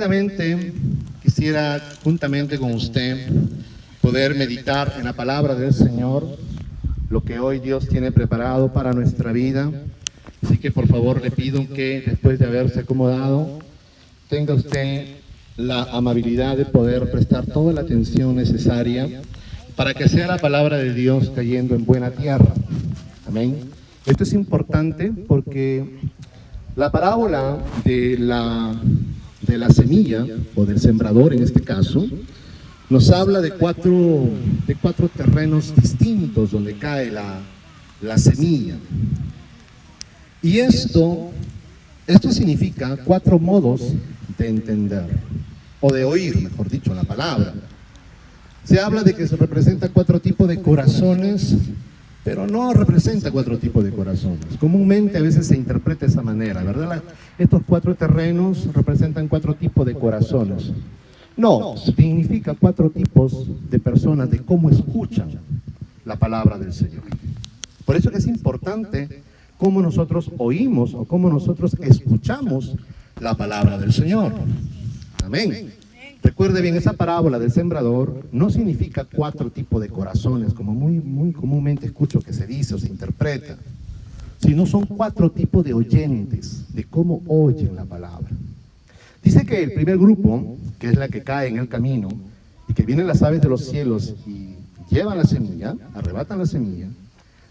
Primeramente, quisiera juntamente con usted poder meditar en la palabra del Señor, lo que hoy Dios tiene preparado para nuestra vida. Así que por favor le pido que después de haberse acomodado, tenga usted la amabilidad de poder prestar toda la atención necesaria para que sea la palabra de Dios cayendo en buena tierra. Amén. Esto es importante porque la parábola de la semilla, o del sembrador en este caso, nos habla de cuatro terrenos distintos donde cae la semilla. Y esto significa cuatro modos de entender, o de oír, mejor dicho, la palabra. Se habla de que se representa cuatro tipos de corazones, pero no representa cuatro tipos de corazones. Comúnmente a veces se interpreta de esa manera, ¿verdad? Estos cuatro terrenos representan cuatro tipos de corazones. No, significa cuatro tipos de personas, de cómo escuchan la palabra del Señor. Por eso que es importante cómo nosotros oímos o cómo nosotros escuchamos la palabra del Señor. Amén. Recuerde bien, esa parábola del sembrador no significa cuatro tipos de corazones, como muy comúnmente escucho que se dice o se interpreta, sino son cuatro tipos de oyentes, de cómo oyen la palabra. Dice que el primer grupo, que es la que cae en el camino, y que vienen las aves de los cielos y llevan la semilla, arrebatan la semilla,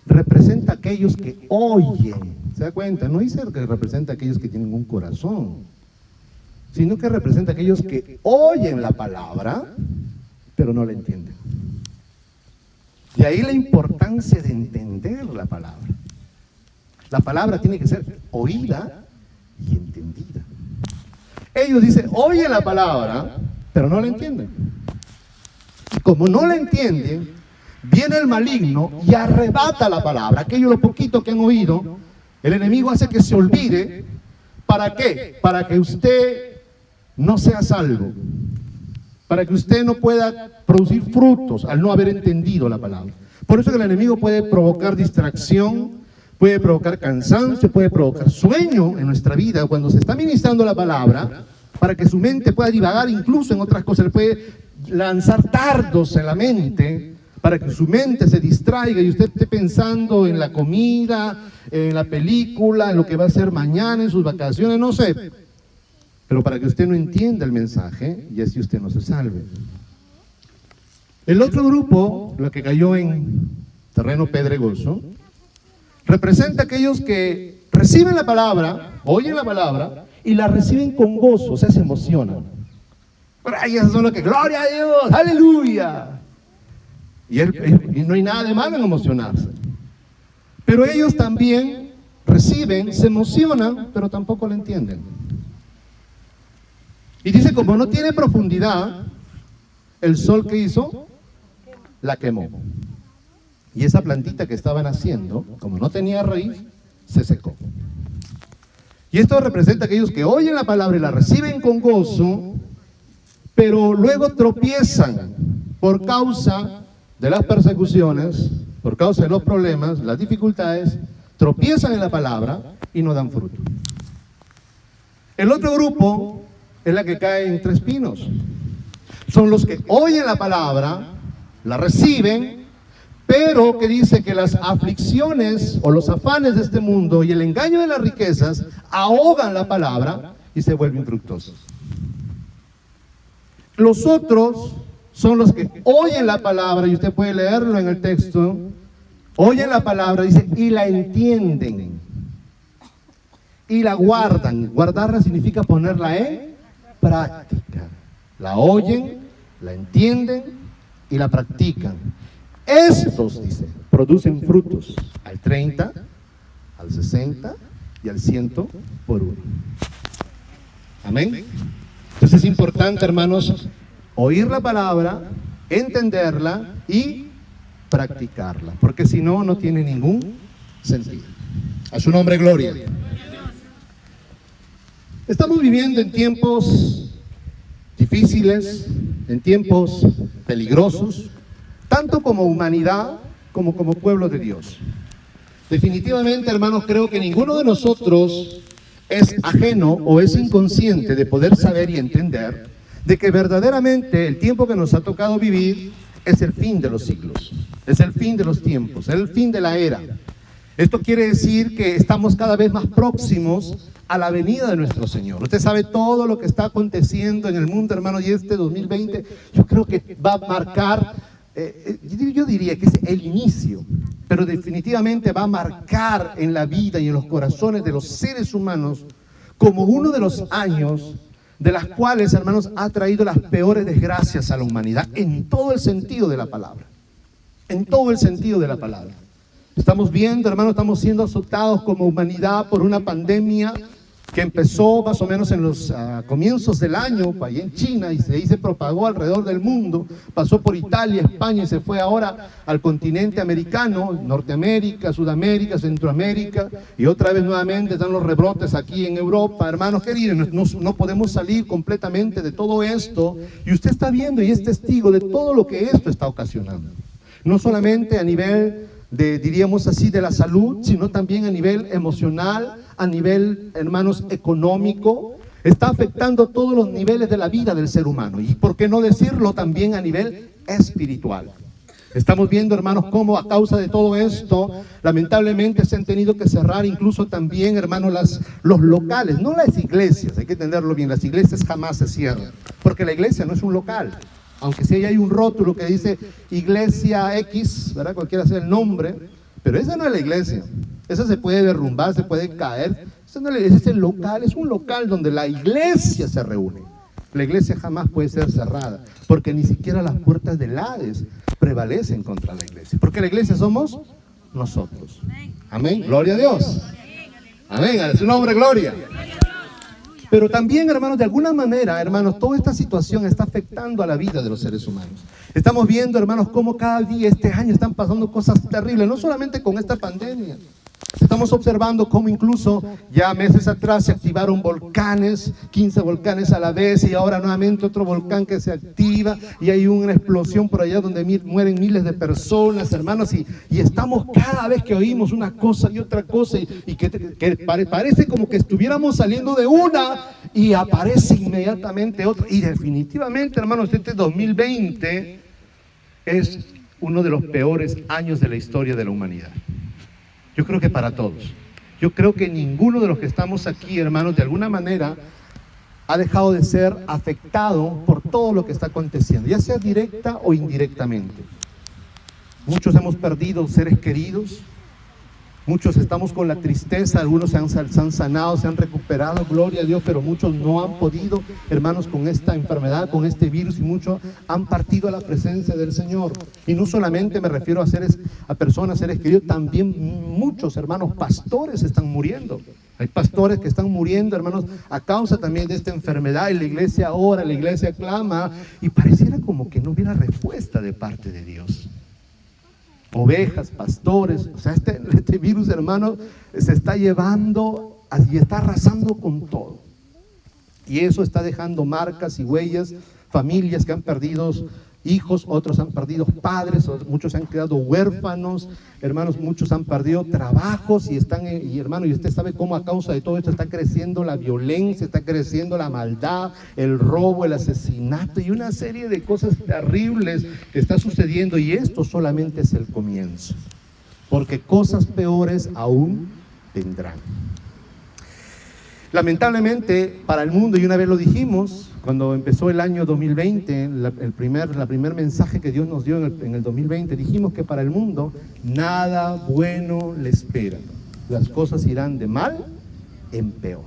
representa a aquellos que oyen. ¿Se da cuenta? No dice que representa a aquellos que tienen un corazón, sino que representa a aquellos que oyen la palabra, pero no la entienden. Y ahí la importancia de entender la palabra. La palabra tiene que ser oída y entendida. Ellos dicen, oyen la palabra, pero no la entienden. Y como no la entienden, viene el maligno y arrebata la palabra. Aquello lo poquito que han oído, el enemigo hace que se olvide. ¿Para qué? Para que usted no sea salvo, para que usted no pueda producir frutos al no haber entendido la palabra. Por eso que el enemigo puede provocar distracción, puede provocar cansancio, puede provocar sueño en nuestra vida cuando se está ministrando la palabra, para que su mente pueda divagar incluso en otras cosas. Le puede lanzar dardos en la mente para que su mente se distraiga y usted esté pensando en la comida, en la película, en lo que va a hacer mañana, en sus vacaciones, no sé. Pero para que usted no entienda el mensaje y así usted no se salve. El otro grupo, lo que cayó en terreno pedregoso, representa a aquellos que reciben la palabra, oyen la palabra y la reciben con gozo, o sea, se emocionan. Pero ahí esos son los que, gloria a Dios, aleluya. Y no hay nada de malo en emocionarse. Pero ellos también reciben, se emocionan, pero tampoco lo entienden. Y dice, como no tiene profundidad, el sol que hizo, la quemó. Y esa plantita que estaban haciendo, como no tenía raíz, se secó. Y esto representa a aquellos que oyen la palabra y la reciben con gozo, pero luego tropiezan por causa de las persecuciones, por causa de los problemas, las dificultades, tropiezan en la palabra y no dan fruto. El otro grupo es la que cae entre espinos. Son los que oyen la palabra, la reciben, pero que dice que las aflicciones o los afanes de este mundo y el engaño de las riquezas ahogan la palabra y se vuelven infructuosos. Los otros son los que oyen la palabra, y usted puede leerlo en el texto, oyen la palabra, dice, y la entienden, y la guardan. Guardarla significa ponerla en práctica. La oyen, la entienden y la practican. Estos, dice, producen frutos al 30, al 60 y al 100 por uno. Amén. Entonces es importante, hermanos, oír la palabra, entenderla y practicarla, porque si no, no tiene ningún sentido. A su nombre, gloria. Estamos viviendo en tiempos difíciles, en tiempos peligrosos, tanto como humanidad como pueblo de Dios. Definitivamente, hermanos, creo que ninguno de nosotros es ajeno o es inconsciente de poder saber y entender de que verdaderamente el tiempo que nos ha tocado vivir es el fin de los siglos, es el fin de los tiempos, es el fin de la era. Esto quiere decir que estamos cada vez más próximos a la venida de nuestro Señor. Usted sabe todo lo que está aconteciendo en el mundo, hermano, y este 2020 yo creo que va a marcar, yo diría que es el inicio, pero definitivamente va a marcar en la vida y en los corazones de los seres humanos como uno de los años de las cuales, hermanos, ha traído las peores desgracias a la humanidad en todo el sentido de la palabra. En todo el sentido de la palabra. Estamos viendo, hermanos, estamos siendo azotados como humanidad por una pandemia que empezó más o menos en los comienzos del año, allá en China, y ahí se propagó alrededor del mundo, pasó por Italia, España, y se fue ahora al continente americano, Norteamérica, Sudamérica, Centroamérica, y otra vez nuevamente están los rebrotes aquí en Europa. Hermanos queridos, no podemos salir completamente de todo esto, y usted está viendo y es testigo de todo lo que esto está ocasionando. No solamente a nivel de, diríamos así, de la salud, sino también a nivel emocional, a nivel, hermanos, económico. Está afectando todos los niveles de la vida del ser humano, y por qué no decirlo también a nivel espiritual. Estamos viendo, hermanos, cómo a causa de todo esto, lamentablemente se han tenido que cerrar incluso también, hermanos, los locales, no las iglesias, hay que entenderlo bien, las iglesias jamás se cierran, porque la iglesia no es un local. Aunque sí hay un rótulo que dice Iglesia X, ¿verdad? Cualquiera sea el nombre, pero esa no es la iglesia. Esa se puede derrumbar, se puede caer. Esa no es la iglesia, es el local, es un local donde la iglesia se reúne. La iglesia jamás puede ser cerrada, porque ni siquiera las puertas del Hades prevalecen contra la iglesia. Porque la iglesia somos nosotros. Amén. Gloria a Dios. Amén. A su nombre, gloria. Pero también, hermanos, de alguna manera, hermanos, toda esta situación está afectando a la vida de los seres humanos. Estamos viendo, hermanos, cómo cada día este año están pasando cosas terribles, no solamente con esta pandemia. Estamos observando cómo incluso ya meses atrás se activaron volcanes, 15 volcanes a la vez, y ahora nuevamente otro volcán que se activa, y hay una explosión por allá donde mueren miles de personas, hermanos, y estamos cada vez que oímos una cosa y otra cosa, y que parece como que estuviéramos saliendo de una y aparece inmediatamente otra. Y definitivamente, hermanos, este 2020 es uno de los peores años de la historia de la humanidad. Yo creo que para todos. Yo creo que ninguno de los que estamos aquí, hermanos, de alguna manera ha dejado de ser afectado por todo lo que está aconteciendo, ya sea directa o indirectamente. Muchos hemos perdido seres queridos, muchos estamos con la tristeza, algunos se han sanado, se han recuperado, gloria a Dios, pero muchos no han podido, hermanos, con esta enfermedad, con este virus, y muchos han partido a la presencia del Señor. Y no solamente me refiero a personas, seres queridos, también muchos, hermanos, pastores están muriendo. Hay pastores que están muriendo, hermanos, a causa también de esta enfermedad, y la iglesia ora, la iglesia clama, y pareciera como que no hubiera respuesta de parte de Dios. Ovejas, pastores, o sea, este virus, hermano, se está llevando y está arrasando con todo. Y eso está dejando marcas y huellas, familias que han perdido hijos, otros han perdido padres, muchos han quedado huérfanos, hermanos, muchos han perdido trabajos, y hermano, y usted sabe cómo a causa de todo esto está creciendo la violencia, está creciendo la maldad, el robo, el asesinato y una serie de cosas terribles que está sucediendo, y esto solamente es el comienzo, porque cosas peores aún vendrán. Lamentablemente para el mundo, y una vez lo dijimos, cuando empezó el año 2020, la primer mensaje que Dios nos dio en el 2020, dijimos que para el mundo nada bueno le espera. Las cosas irán de mal en peor.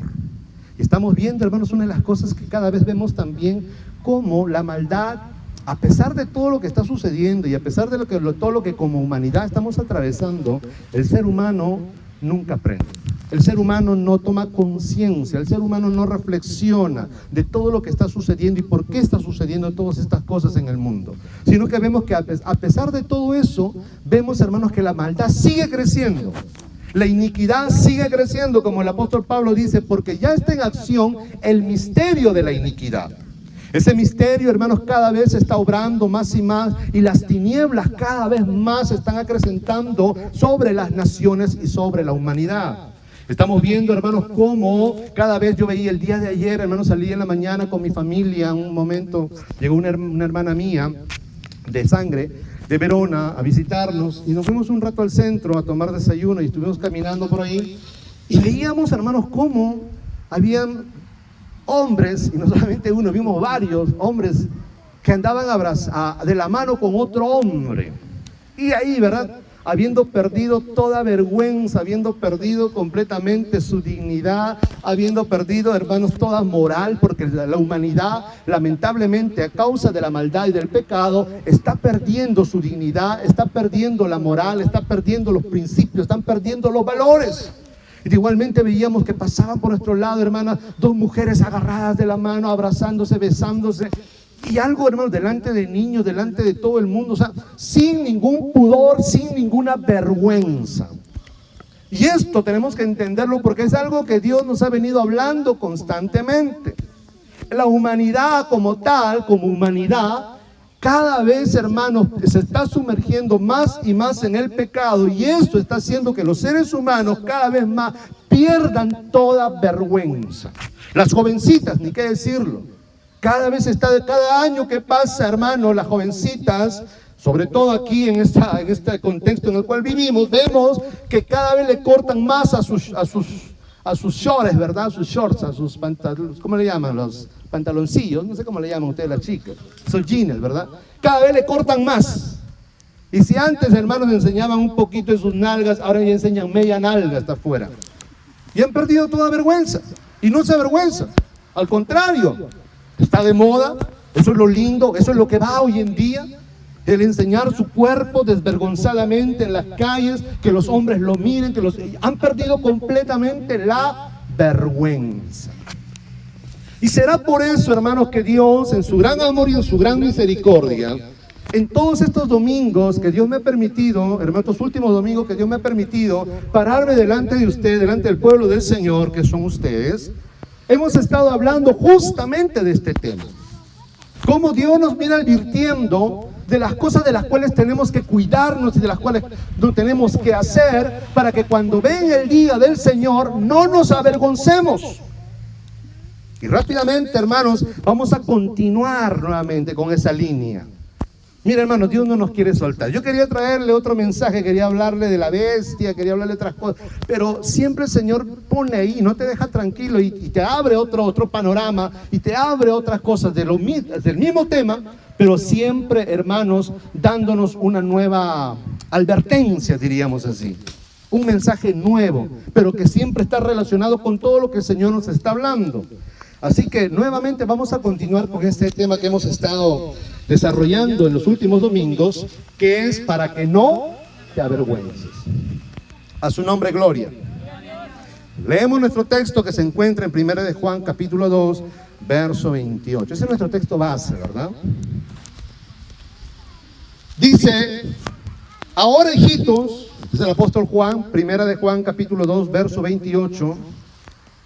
Y estamos viendo, hermanos, una de las cosas que cada vez vemos también, como la maldad, a pesar de todo lo que está sucediendo y a pesar de todo lo que como humanidad estamos atravesando, el ser humano nunca aprende. El ser humano no toma conciencia, el ser humano no reflexiona de todo lo que está sucediendo y por qué está sucediendo todas estas cosas en el mundo, sino que vemos que a pesar de todo eso, vemos, hermanos, que la maldad sigue creciendo, la iniquidad sigue creciendo, como el apóstol Pablo dice, porque ya está en acción el misterio de la iniquidad. Ese misterio, hermanos, cada vez se está obrando más y más, y las tinieblas cada vez más se están acrecentando sobre las naciones y sobre la humanidad. Estamos viendo, hermanos, cómo cada vez yo veía el día de ayer, hermanos, salí en la mañana con mi familia, un momento, llegó una hermana mía de sangre, de Verona, a visitarnos, y nos fuimos un rato al centro a tomar desayuno y estuvimos caminando por ahí, y veíamos, hermanos, cómo habían hombres, y no solamente uno, vimos varios hombres que andaban de la mano con otro hombre, y ahí, ¿verdad?, habiendo perdido toda vergüenza, habiendo perdido completamente su dignidad, habiendo perdido, hermanos, toda moral, porque la humanidad, lamentablemente, a causa de la maldad y del pecado, está perdiendo su dignidad, está perdiendo la moral, está perdiendo los principios, están perdiendo los valores. Y igualmente veíamos que pasaban por nuestro lado, hermanas, dos mujeres agarradas de la mano, abrazándose, besándose. Y algo, hermanos, delante de niños, delante de todo el mundo, o sea, sin ningún pudor, sin ninguna vergüenza. Y esto tenemos que entenderlo porque es algo que Dios nos ha venido hablando constantemente. La humanidad como tal, como humanidad, cada vez, hermanos, se está sumergiendo más y más en el pecado, y esto está haciendo que los seres humanos cada vez más pierdan toda vergüenza. Las jovencitas, ni qué decirlo. Cada año que pasa, hermano, las jovencitas, sobre todo aquí en este contexto en el cual vivimos, vemos que cada vez le cortan más a sus shorts, ¿verdad? A sus shorts, a sus pantalones, ¿cómo le llaman? Los pantaloncillos, no sé cómo le llaman ustedes las chicas, esos jeans, ¿verdad? Cada vez le cortan más. Y si antes, hermanos, enseñaban un poquito de sus nalgas, ahora ya enseñan media nalga hasta afuera. Y han perdido toda vergüenza. Y no se avergüenza. Al contrario. Está de moda, eso es lo lindo, eso es lo que va hoy en día, el enseñar su cuerpo desvergonzadamente en las calles, que los hombres lo miren, han perdido completamente la vergüenza. Y será por eso, hermanos, que Dios, en su gran amor y en su gran misericordia, en todos estos domingos que Dios me ha permitido, hermanos, estos últimos domingos que Dios me ha permitido, pararme delante de usted, delante del pueblo del Señor, que son ustedes, hemos estado hablando justamente de este tema. Cómo Dios nos viene advirtiendo de las cosas de las cuales tenemos que cuidarnos y de las cuales no tenemos que hacer para que cuando venga el día del Señor no nos avergoncemos. Y rápidamente, hermanos, vamos a continuar nuevamente con esa línea. Mira, hermanos, Dios no nos quiere soltar. Yo quería traerle otro mensaje, quería hablarle de la bestia, quería hablarle de otras cosas, pero siempre el Señor pone ahí, no te deja tranquilo y te abre otro panorama y te abre otras cosas del mismo tema, pero siempre, hermanos, dándonos una nueva advertencia, diríamos así. Un mensaje nuevo, pero que siempre está relacionado con todo lo que el Señor nos está hablando. Así que nuevamente vamos a continuar con este tema que hemos estado desarrollando en los últimos domingos, que es para que no te avergüences. A su nombre, gloria. Leemos nuestro texto que se encuentra en 1 de Juan, capítulo 2, verso 28. Ese es nuestro texto base, ¿verdad? Dice, ahora, hijitos, es el apóstol Juan, 1 de Juan, capítulo 2, verso 28.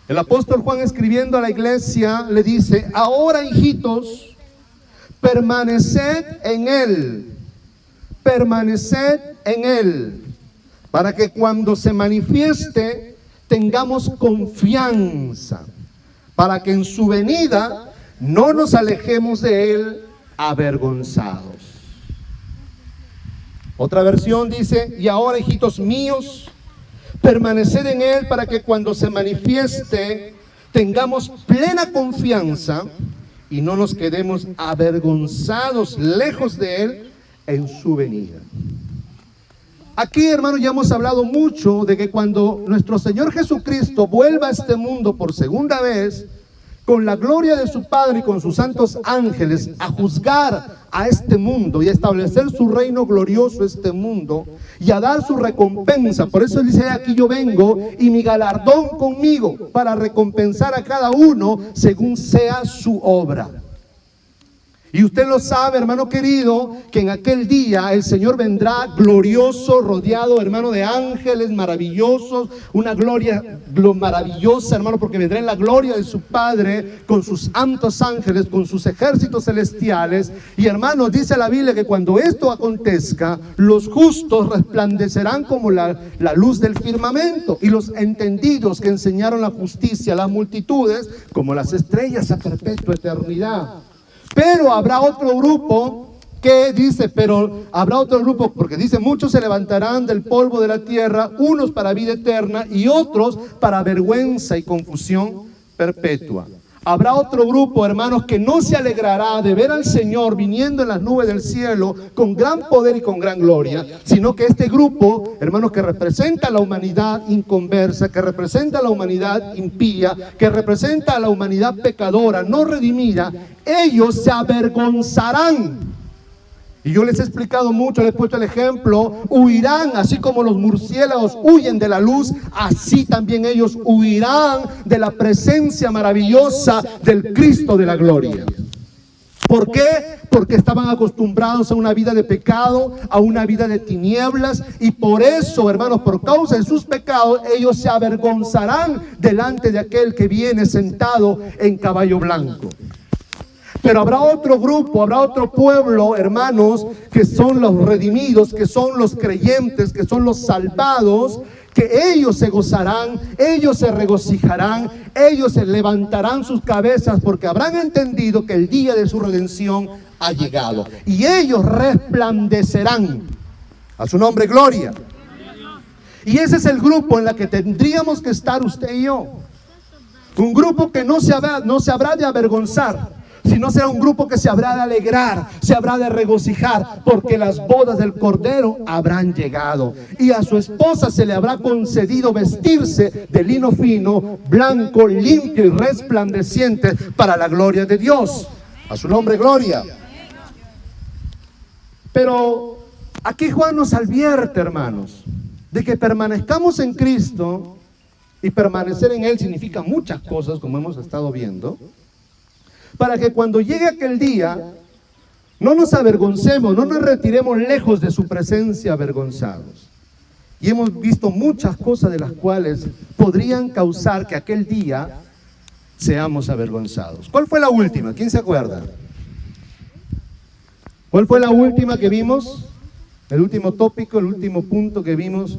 El apóstol Juan, escribiendo a la iglesia, le dice, ahora, hijitos, permaneced en él, para que cuando se manifieste tengamos confianza, para que en su venida no nos alejemos de él avergonzados. Otra versión dice, y ahora, hijitos míos, permaneced en él, para que cuando se manifieste tengamos plena confianza y no nos quedemos avergonzados lejos de él en su venida. Aquí, hermanos, ya hemos hablado mucho de que cuando nuestro Señor Jesucristo vuelva a este mundo por segunda vez, con la gloria de su Padre y con sus santos ángeles, a juzgar a este mundo y a establecer su reino glorioso este mundo y a dar su recompensa. Por eso dice, aquí yo vengo y mi galardón conmigo para recompensar a cada uno según sea su obra. Y usted lo sabe, hermano querido, que en aquel día el Señor vendrá glorioso, rodeado, hermano, de ángeles maravillosos, una gloria maravillosa, hermano, porque vendrá en la gloria de su Padre, con sus santos ángeles, con sus ejércitos celestiales. Y hermanos, dice la Biblia que cuando esto acontezca, los justos resplandecerán como la luz del firmamento, y los entendidos que enseñaron la justicia a las multitudes, como las estrellas a perpetua eternidad. Pero habrá otro grupo que dice, porque dice, muchos se levantarán del polvo de la tierra, unos para vida eterna y otros para vergüenza y confusión perpetua. Habrá otro grupo, hermanos, que no se alegrará de ver al Señor viniendo en las nubes del cielo con gran poder y con gran gloria, sino que este grupo, hermanos, que representa a la humanidad inconversa, que representa a la humanidad impía, que representa a la humanidad pecadora, no redimida, ellos se avergonzarán. Y yo les he explicado mucho, les he puesto el ejemplo, huirán, así como los murciélagos huyen de la luz, así también ellos huirán de la presencia maravillosa del Cristo de la gloria. ¿Por qué? Porque estaban acostumbrados a una vida de pecado, a una vida de tinieblas, y por eso, hermanos, por causa de sus pecados, ellos se avergonzarán delante de aquel que viene sentado en caballo blanco. Pero habrá otro grupo, habrá otro pueblo, hermanos, que son los redimidos, que son los creyentes, que son los salvados, que ellos se gozarán, ellos se regocijarán, ellos se levantarán sus cabezas porque habrán entendido que el día de su redención ha llegado. Y ellos resplandecerán. A su nombre, gloria. Y ese es el grupo en el que tendríamos que estar usted y yo. Un grupo que no se habrá de avergonzar, sino será un grupo que se habrá de alegrar, se habrá de regocijar, porque las bodas del Cordero habrán llegado, y a su esposa se le habrá concedido vestirse de lino fino, blanco, limpio y resplandeciente para la gloria de Dios. A su nombre, gloria. Pero aquí Juan nos advierte, hermanos, de que permanezcamos en Cristo, y permanecer en Él significa muchas cosas, como hemos estado viendo, para que cuando llegue aquel día no nos avergoncemos, no nos retiremos lejos de su presencia avergonzados. Y hemos visto muchas cosas de las cuales podrían causar que aquel día seamos avergonzados. ¿Cuál fue la última? ¿Quién se acuerda? ¿Cuál fue la última que vimos? El último tópico, el último punto que vimos.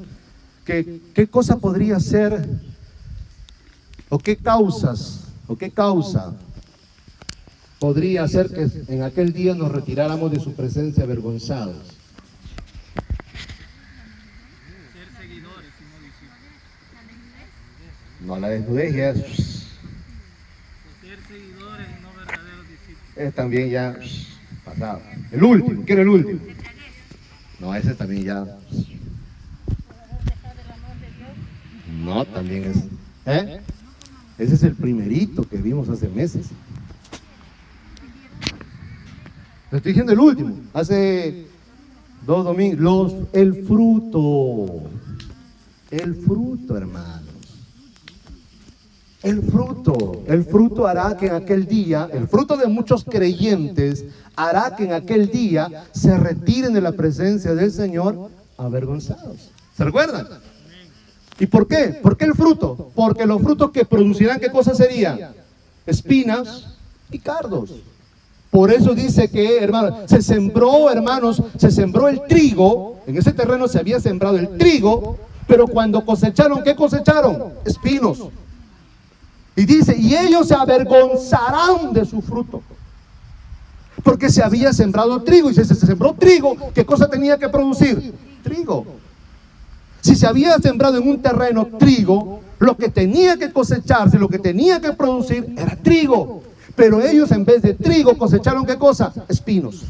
¿Qué cosa podría ser? ¿O qué causa podría hacer que en aquel día nos retiráramos de su presencia avergonzados? Ser seguidores y no discípulos. No, la desnudez ya es Ser seguidores y no verdaderos discípulos. también ya pasado. El último, ¿quién era el último? No, ese también ya. No, también es. Ese es el primerito que vimos hace meses. Le estoy diciendo el último, hace 2 domingos, el fruto, hermanos, el fruto hará que en aquel día, el fruto de muchos creyentes hará que en aquel día se retiren de la presencia del Señor avergonzados. ¿Se recuerdan? ¿Y por qué? ¿Por qué el fruto? Porque los frutos que producirán, ¿qué cosa serían? Espinas y cardos. Por eso dice que, hermanos, se sembró el trigo, en ese terreno se había sembrado el trigo, pero cuando cosecharon, ¿qué cosecharon? Espinos. Y dice, y ellos se avergonzarán de su fruto, porque se había sembrado trigo, y si se sembró trigo, ¿qué cosa tenía que producir? Trigo. Si se había sembrado en un terreno trigo, lo que tenía que cosecharse, lo que tenía que producir era trigo. Pero ellos en vez de trigo cosecharon ¿qué cosa? Espinos.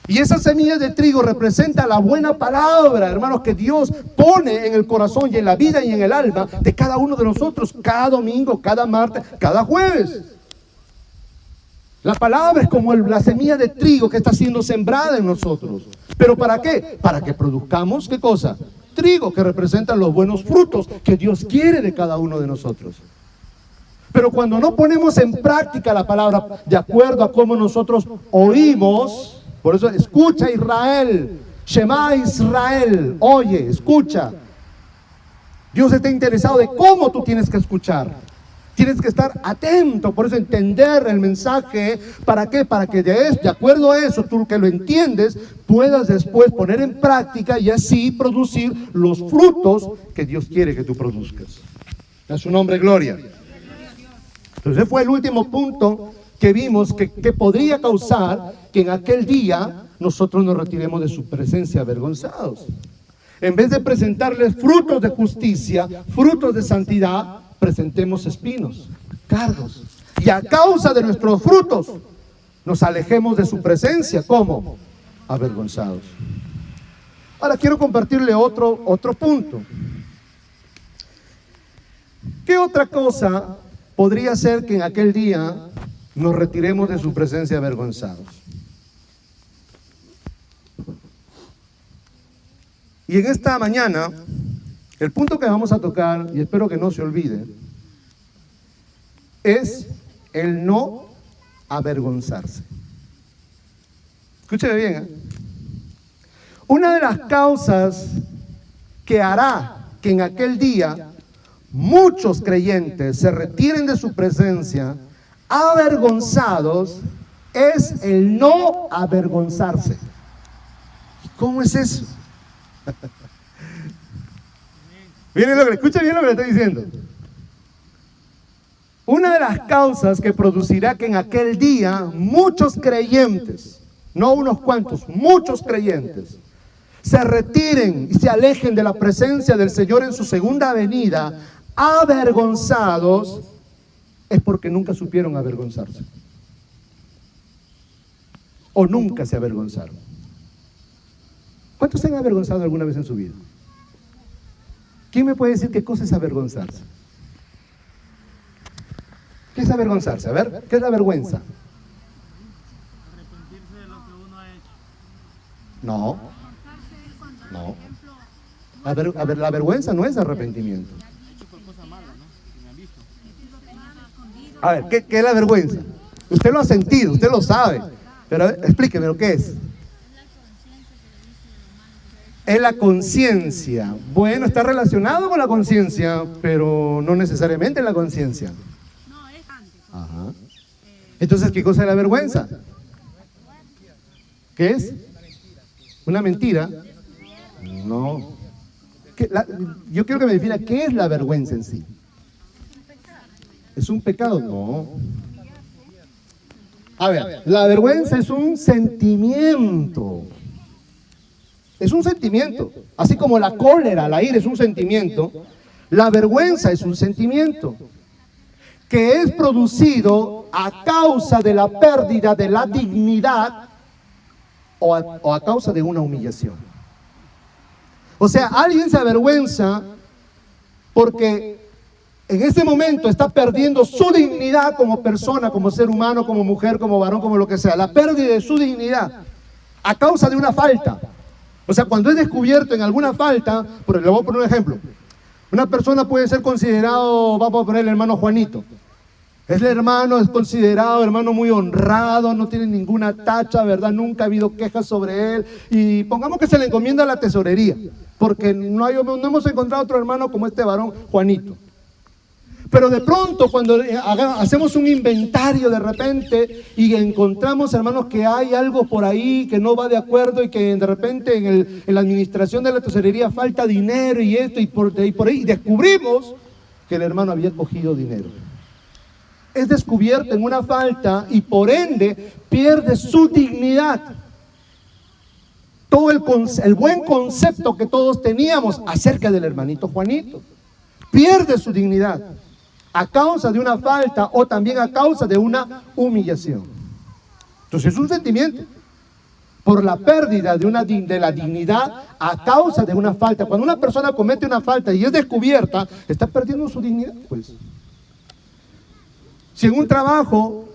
Y esas semillas de trigo representan la buena palabra, hermanos, que Dios pone en el corazón y en la vida y en el alma de cada uno de nosotros, cada domingo, cada martes, cada jueves. La palabra es como la semilla de trigo que está siendo sembrada en nosotros. ¿Pero para qué? Para que produzcamos ¿qué cosa? Trigo, que representan los buenos frutos que Dios quiere de cada uno de nosotros. Pero cuando no ponemos en práctica la palabra de acuerdo a cómo nosotros oímos, por eso escucha Israel, Shema Israel, oye, escucha. Dios está interesado de cómo tú tienes que escuchar. Tienes que estar atento, por eso entender el mensaje. ¿Para qué? Para que de acuerdo a eso, tú que lo entiendes, puedas después poner en práctica y así producir los frutos que Dios quiere que tú produzcas. A su nombre, gloria. Entonces fue el último punto que vimos que podría causar que en aquel día nosotros nos retiremos de su presencia avergonzados. En vez de presentarles frutos de justicia, frutos de santidad, presentemos espinos, cardos. Y a causa de nuestros frutos, nos alejemos de su presencia. ¿Cómo? Avergonzados. Ahora quiero compartirle otro punto. ¿Qué otra cosa podría ser que en aquel día nos retiremos de su presencia avergonzados? Y en esta mañana, el punto que vamos a tocar, y espero que no se olvide, es el no avergonzarse. Escúcheme bien, ¿eh? Una de las causas que hará que en aquel día muchos creyentes se retiren de su presencia avergonzados es el no avergonzarse. ¿Cómo es eso? Escucha bien lo que le estoy diciendo. Una de las causas que producirá que en aquel día muchos creyentes, no unos cuantos, muchos creyentes, se retiren y se alejen de la presencia del Señor en su segunda venida, avergonzados, es porque nunca supieron avergonzarse. O nunca se avergonzaron. ¿Cuántos se han avergonzado alguna vez en su vida? ¿Quién me puede decir qué cosa es avergonzarse? ¿Qué es avergonzarse? A ver, ¿qué es la vergüenza? Arrepentirse de lo que uno ha hecho. No. No. A ver, la vergüenza no es arrepentimiento. A ver, ¿qué es la vergüenza? Usted lo ha sentido, usted lo sabe. Pero explíqueme lo que es. Es la conciencia. Bueno, está relacionado con la conciencia, pero no necesariamente la conciencia. Ajá. Entonces, ¿qué cosa es la vergüenza? ¿Qué es? ¿Una mentira? No. Yo quiero que me defina qué es la vergüenza en sí. ¿Es un pecado? No. A ver, la vergüenza es un sentimiento. Es un sentimiento. Así como la cólera, la ira es un sentimiento, la vergüenza es un sentimiento que es producido a causa de la pérdida de la dignidad o a causa de una humillación. O sea, alguien se avergüenza porque en ese momento está perdiendo su dignidad como persona, como ser humano, como mujer, como varón, como lo que sea. La pérdida de su dignidad a causa de una falta. O sea, cuando es descubierto en alguna falta, le voy a poner un ejemplo. Una persona puede ser considerado, vamos a poner el hermano Juanito. Es el hermano, es considerado hermano muy honrado, no tiene ninguna tacha, ¿verdad? Nunca ha habido quejas sobre él. Y pongamos que se le encomienda a la tesorería, porque no hemos encontrado otro hermano como este varón Juanito. Pero de pronto cuando hacemos un inventario de repente y encontramos, hermanos, que hay algo por ahí que no va de acuerdo y que de repente en la administración de la tesorería falta dinero y esto y por ahí descubrimos que el hermano había cogido dinero. Es descubierto en una falta y por ende pierde su dignidad. Todo el buen concepto que todos teníamos acerca del hermanito Juanito pierde su dignidad a causa de una falta o también a causa de una humillación. Entonces es un sentimiento por la pérdida de la dignidad a causa de una falta. Cuando una persona comete una falta y es descubierta, está perdiendo su dignidad, pues. Si en un trabajo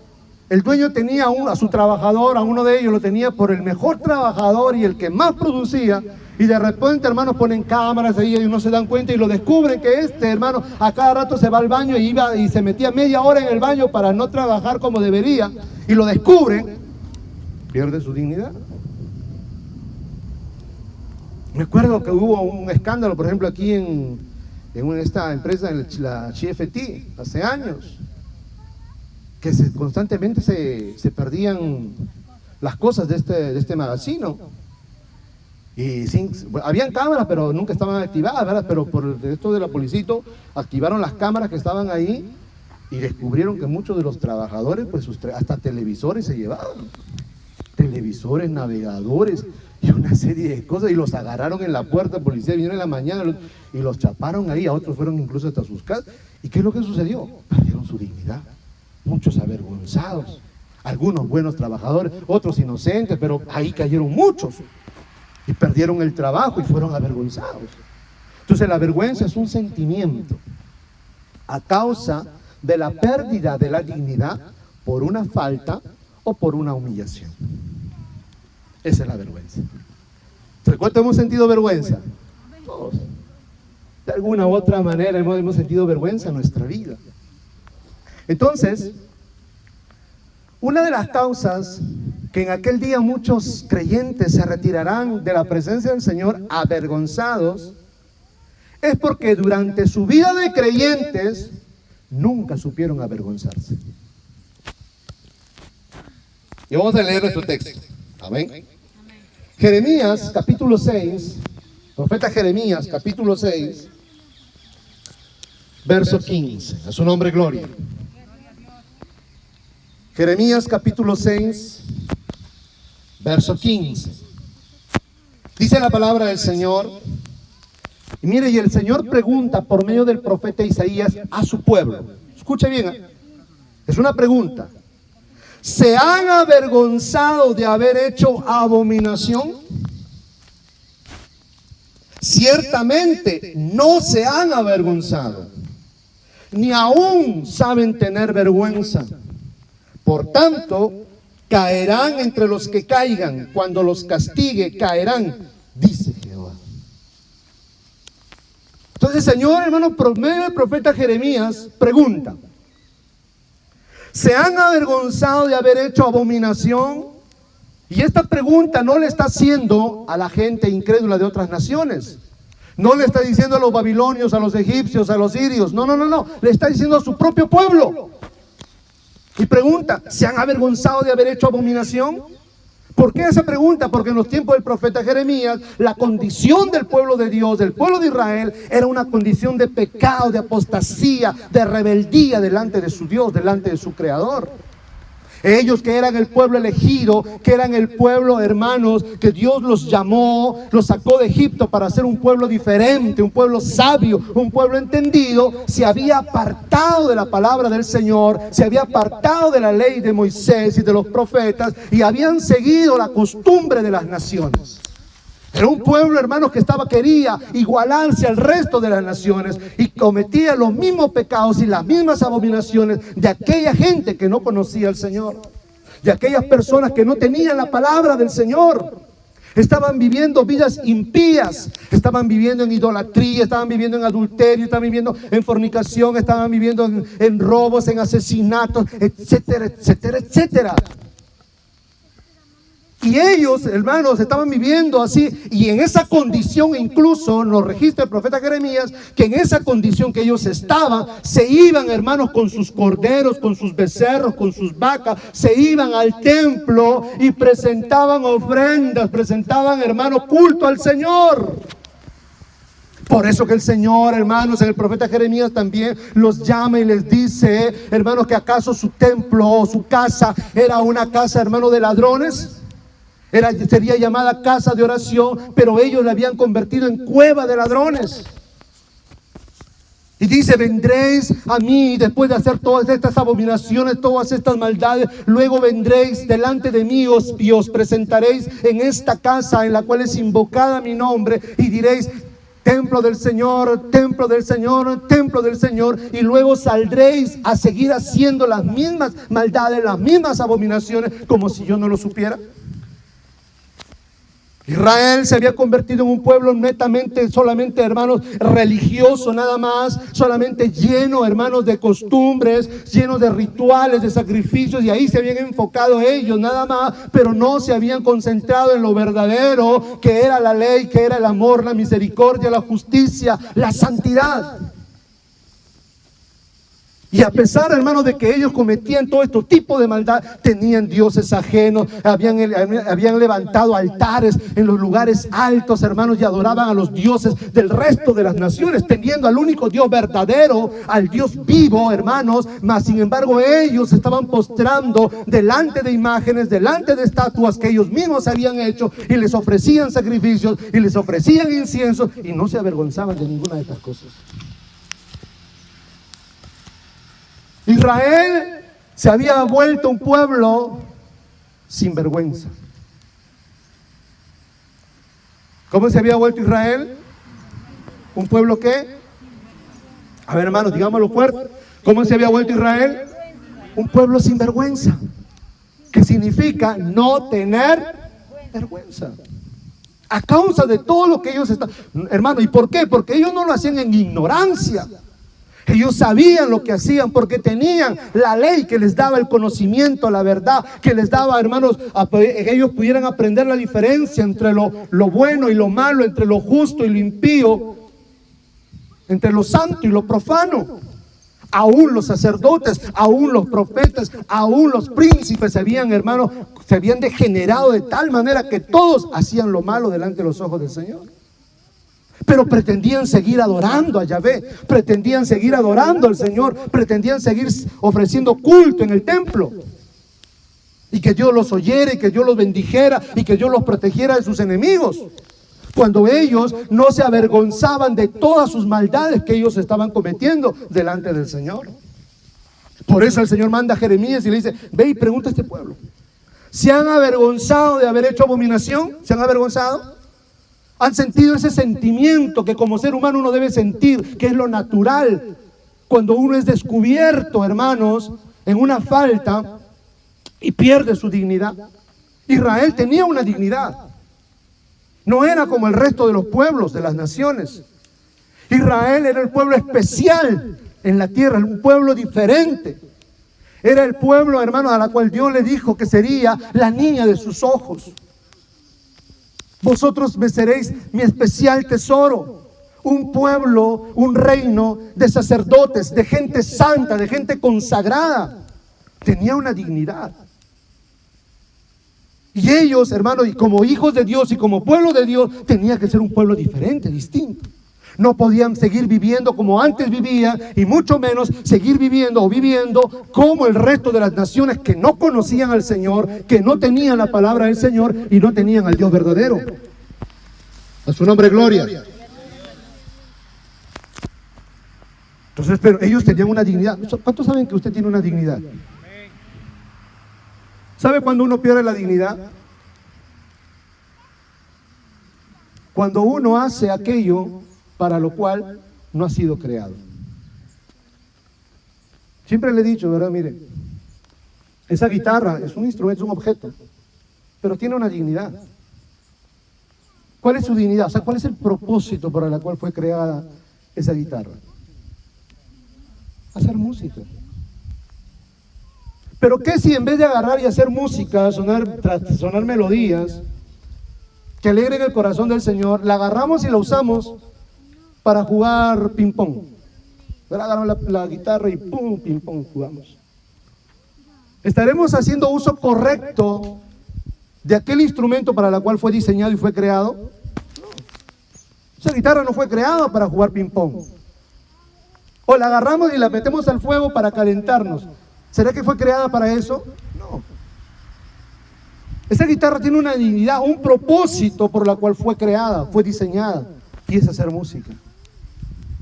el dueño tenía a su trabajador, a uno de ellos lo tenía por el mejor trabajador y el que más producía, Y de repente, hermanos, ponen cámaras ahí y no se dan cuenta y lo descubren que hermano, a cada rato se va al baño y iba y se metía media hora en el baño para no trabajar como debería. Y lo descubren, pierde su dignidad. Me acuerdo que hubo un escándalo, por ejemplo, aquí en esta empresa, en la GFT, hace años, que constantemente se perdían las cosas de este magazino. Y habían cámaras, pero nunca estaban activadas, ¿verdad? Pero por esto de la Policito, activaron las cámaras que estaban ahí y descubrieron que muchos de los trabajadores, pues hasta televisores se llevaban. Televisores, navegadores y una serie de cosas, y los agarraron en la puerta, policía vinieron en la mañana y los chaparon ahí, a otros fueron incluso hasta sus casas. ¿Y qué es lo que sucedió? Perdieron su dignidad, muchos avergonzados, algunos buenos trabajadores, otros inocentes, pero ahí cayeron muchos y perdieron el trabajo y fueron avergonzados. Entonces la vergüenza es un sentimiento a causa de la pérdida de la dignidad por una falta o por una humillación. Esa es la vergüenza. ¿Cuánto hemos sentido vergüenza? Todos. De alguna u otra manera hemos sentido vergüenza en nuestra vida. Entonces, una de las causas que en aquel día muchos creyentes se retirarán de la presencia del Señor avergonzados es porque durante su vida de creyentes nunca supieron avergonzarse. Y vamos a leer nuestro texto. Amén. Jeremías capítulo 6, profeta Jeremías capítulo 6, verso 15. A su nombre gloria. Jeremías capítulo 6, verso 15. Dice la palabra del Señor. Y mire, y el Señor pregunta por medio del profeta Isaías a su pueblo. Escuche bien, es una pregunta. ¿Se han avergonzado de haber hecho abominación? Ciertamente no se han avergonzado, ni aún saben tener vergüenza. Por tanto, caerán entre los que caigan, cuando los castigue caerán, dice Jehová. Entonces el Señor, hermano, por medio del profeta Jeremías, pregunta: ¿se han avergonzado de haber hecho abominación? Y esta pregunta no le está haciendo a la gente incrédula de otras naciones. No le está diciendo a los babilonios, a los egipcios, a los sirios. No. Le está diciendo a su propio pueblo. Y pregunta: ¿se han avergonzado de haber hecho abominación? ¿Por qué esa pregunta? Porque en los tiempos del profeta Jeremías, la condición del pueblo de Dios, del pueblo de Israel, era una condición de pecado, de apostasía, de rebeldía delante de su Dios, delante de su Creador. Ellos que eran el pueblo elegido, que eran el pueblo, hermanos, que Dios los llamó, los sacó de Egipto para ser un pueblo diferente, un pueblo sabio, un pueblo entendido, se había apartado de la palabra del Señor, se había apartado de la ley de Moisés y de los profetas, y habían seguido la costumbre de las naciones. Era un pueblo, hermanos, que quería igualarse al resto de las naciones y cometía los mismos pecados y las mismas abominaciones de aquella gente que no conocía al Señor, de aquellas personas que no tenían la palabra del Señor. Estaban viviendo vidas impías, estaban viviendo en idolatría, estaban viviendo en adulterio, estaban viviendo en fornicación, estaban viviendo en robos, en asesinatos, etcétera, etcétera, etcétera. Y ellos, hermanos, estaban viviendo así, y en esa condición, incluso nos registra el profeta Jeremías, que en esa condición que ellos estaban, se iban, hermanos, con sus corderos, con sus becerros, con sus vacas, se iban al templo y presentaban ofrendas, presentaban, hermanos, culto al Señor. Por eso que el Señor, hermanos, en el profeta Jeremías también los llama y les dice, hermanos, que acaso su templo o su casa era una casa, hermano, de ladrones. Sería llamada casa de oración, pero ellos la habían convertido en cueva de ladrones. Y dice: vendréis a mí después de hacer todas estas abominaciones, todas estas maldades. Luego vendréis delante de mí y os presentaréis en esta casa en la cual es invocada mi nombre, y diréis: templo del Señor, templo del Señor, templo del Señor. Y luego saldréis a seguir haciendo las mismas maldades, las mismas abominaciones, como si yo no lo supiera. Israel se había convertido en un pueblo netamente, solamente, hermanos, religioso nada más, solamente lleno, hermanos, de costumbres, lleno de rituales, de sacrificios, y ahí se habían enfocado ellos nada más, pero no se habían concentrado en lo verdadero, que era la ley, que era el amor, la misericordia, la justicia, la santidad. Y a pesar, hermanos, de que ellos cometían todo este tipo de maldad, tenían dioses ajenos, habían levantado altares en los lugares altos, hermanos, y adoraban a los dioses del resto de las naciones, teniendo al único Dios verdadero, al Dios vivo, hermanos. Mas sin embargo ellos estaban postrando delante de imágenes, delante de estatuas que ellos mismos habían hecho, y les ofrecían sacrificios y les ofrecían incienso, y no se avergonzaban de ninguna de estas cosas. Israel se había vuelto un pueblo sin vergüenza. ¿Cómo se había vuelto Israel? ¿Un pueblo qué? A ver, hermanos, digámoslo fuerte. ¿Cómo se había vuelto Israel? Un pueblo sin vergüenza. ¿Qué significa? No tener vergüenza. A causa de todo lo que ellos están... Hermano, ¿y por qué? Porque ellos no lo hacían en ignorancia. Ellos sabían lo que hacían porque tenían la ley que les daba el conocimiento, la verdad, que les daba, hermanos, que ellos pudieran aprender la diferencia entre lo bueno y lo malo, entre lo justo y lo impío, entre lo santo y lo profano. Aún los sacerdotes, aún los profetas, aún los príncipes se habían, hermanos, se habían degenerado de tal manera que todos hacían lo malo delante de los ojos del Señor. Pero pretendían seguir adorando a Yahvé, pretendían seguir adorando al Señor, pretendían seguir ofreciendo culto en el templo. Y que Dios los oyera, y que Dios los bendijera, y que Dios los protegiera de sus enemigos. Cuando ellos no se avergonzaban de todas sus maldades que ellos estaban cometiendo delante del Señor. Por eso el Señor manda a Jeremías y le dice: ve y pregunta a este pueblo. ¿Se han avergonzado de haber hecho abominación? ¿Se han avergonzado? ¿Han sentido ese sentimiento que como ser humano uno debe sentir, que es lo natural? Cuando uno es descubierto, hermanos, en una falta y pierde su dignidad. Israel tenía una dignidad. No era como el resto de los pueblos, de las naciones. Israel era el pueblo especial en la tierra, un pueblo diferente. Era el pueblo, hermanos, a la cual Dios le dijo que sería la niña de sus ojos. Vosotros me seréis mi especial tesoro. Un pueblo, un reino de sacerdotes, de gente santa, de gente consagrada. Tenía una dignidad. Y ellos, hermanos, y como hijos de Dios y como pueblo de Dios, tenía que ser un pueblo diferente, distinto. No podían seguir viviendo como antes vivían, y mucho menos seguir viviendo o viviendo como el resto de las naciones que no conocían al Señor, que no tenían la palabra del Señor y no tenían al Dios verdadero. A su nombre, gloria. Entonces, pero ellos tenían una dignidad. ¿Cuántos saben que usted tiene una dignidad? ¿Sabe cuándo uno pierde la dignidad? Cuando uno hace aquello para lo cual no ha sido creado. Siempre le he dicho, ¿verdad? Mire, esa guitarra es un instrumento, es un objeto, pero tiene una dignidad. ¿Cuál es su dignidad? O sea, ¿cuál es el propósito para el cual fue creada esa guitarra? Hacer música. Pero ¿qué si en vez de agarrar y hacer música, sonar melodías que alegren el corazón del Señor, la agarramos y la usamos para jugar ping pong? Agarramos la guitarra y pum, ping pong jugamos. ¿Estaremos haciendo uso correcto de aquel instrumento para el cual fue diseñado y fue creado? No. Esa guitarra no fue creada para jugar ping pong. O la agarramos y la metemos al fuego para calentarnos. ¿Será que fue creada para eso? No. Esa guitarra tiene una dignidad, un propósito por la cual fue creada, fue diseñada, y es hacer música.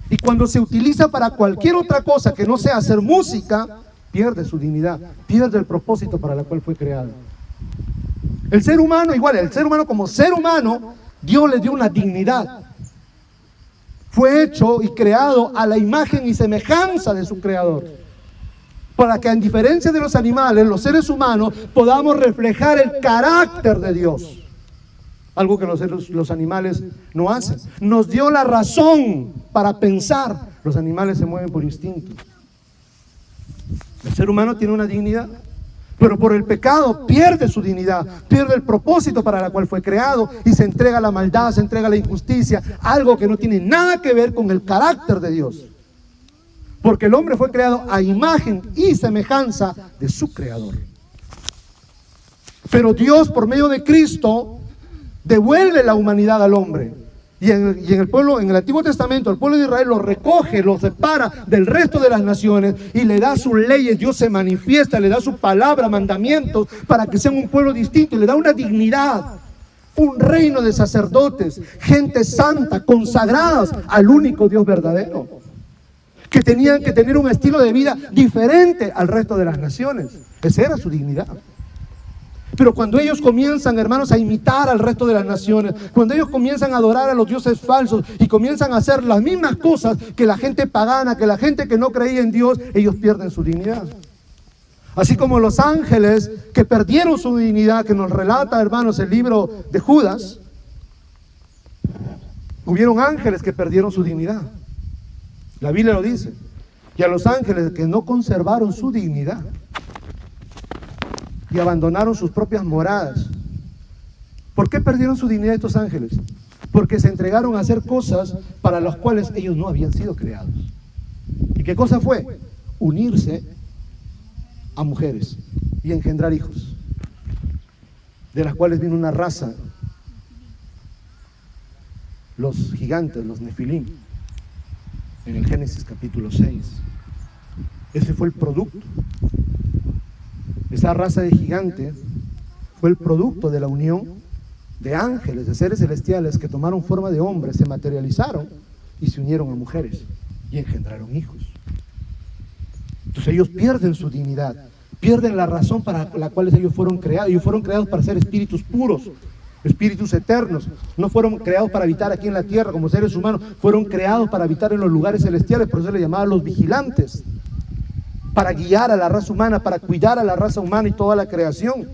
Y cuando se utiliza para cualquier otra cosa que no sea hacer música, pierde su dignidad, pierde el propósito para el cual fue creado. El ser humano, igual, el ser humano como ser humano, Dios le dio una dignidad. Fue hecho y creado a la imagen y semejanza de su creador, para que, en diferencia de los animales, los seres humanos podamos reflejar el carácter de Dios. algo que los animales no hacen. Nos dio la razón para pensar. Los animales se mueven por instinto. El ser humano tiene una dignidad, pero por el pecado pierde su dignidad, pierde el propósito para el cual fue creado y se entrega a la maldad, se entrega a la injusticia, algo que no tiene nada que ver con el carácter de Dios. Porque el hombre fue creado a imagen y semejanza de su creador. Pero Dios, por medio de Cristo, devuelve la humanidad al hombre. Y en el pueblo, en el Antiguo Testamento, el pueblo de Israel lo recoge, lo separa del resto de las naciones y le da sus leyes. Dios se manifiesta, le da su palabra, mandamientos, para que sean un pueblo distinto, y le da una dignidad, un reino de sacerdotes, gente santa, consagradas al único Dios verdadero, que tenían que tener un estilo de vida diferente al resto de las naciones. Esa era su dignidad. Pero cuando ellos comienzan, hermanos, a imitar al resto de las naciones, cuando ellos comienzan a adorar a los dioses falsos y comienzan a hacer las mismas cosas que la gente pagana, que la gente que no creía en Dios, ellos pierden su dignidad. Así como los ángeles que perdieron su dignidad, que nos relata, hermanos, el libro de Judas, hubieron ángeles que perdieron su dignidad. La Biblia lo dice. Y a los ángeles que no conservaron su dignidad y abandonaron sus propias moradas. ¿Por qué perdieron su dignidad estos ángeles? Porque se entregaron a hacer cosas para las cuales ellos no habían sido creados. ¿Y qué cosa fue? Unirse a mujeres y engendrar hijos, de las cuales vino una raza, los gigantes, los nefilim, en el Génesis capítulo 6. Ese fue el producto. Esa raza de gigantes fue el producto de la unión de ángeles, de seres celestiales que tomaron forma de hombres, se materializaron y se unieron a mujeres y engendraron hijos. Entonces ellos pierden su dignidad, pierden la razón para la cual ellos fueron creados. Ellos fueron creados para ser espíritus puros, espíritus eternos. No fueron creados para habitar aquí en la tierra como seres humanos, fueron creados para habitar en los lugares celestiales. Por eso le llamaban los vigilantes, para guiar a la raza humana, para cuidar a la raza humana y toda la creación.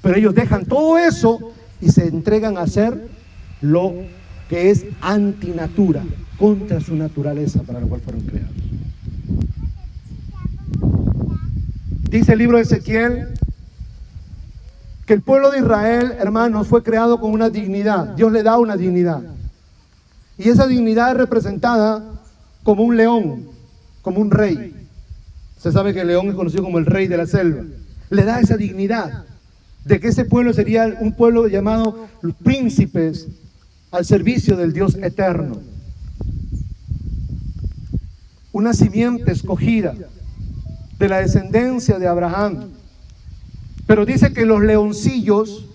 Pero ellos dejan todo eso y se entregan a hacer lo que es antinatura, contra su naturaleza para la cual fueron creados. Dice el libro de Ezequiel que el pueblo de Israel, hermanos, fue creado con una dignidad. Dios le da una dignidad. Y esa dignidad es representada como un león, como un rey. Se sabe que el león es conocido como el rey de la selva. Le da esa dignidad de que ese pueblo sería un pueblo llamado los príncipes al servicio del Dios eterno. Una simiente escogida de la descendencia de Abraham. Pero dice que los leoncillos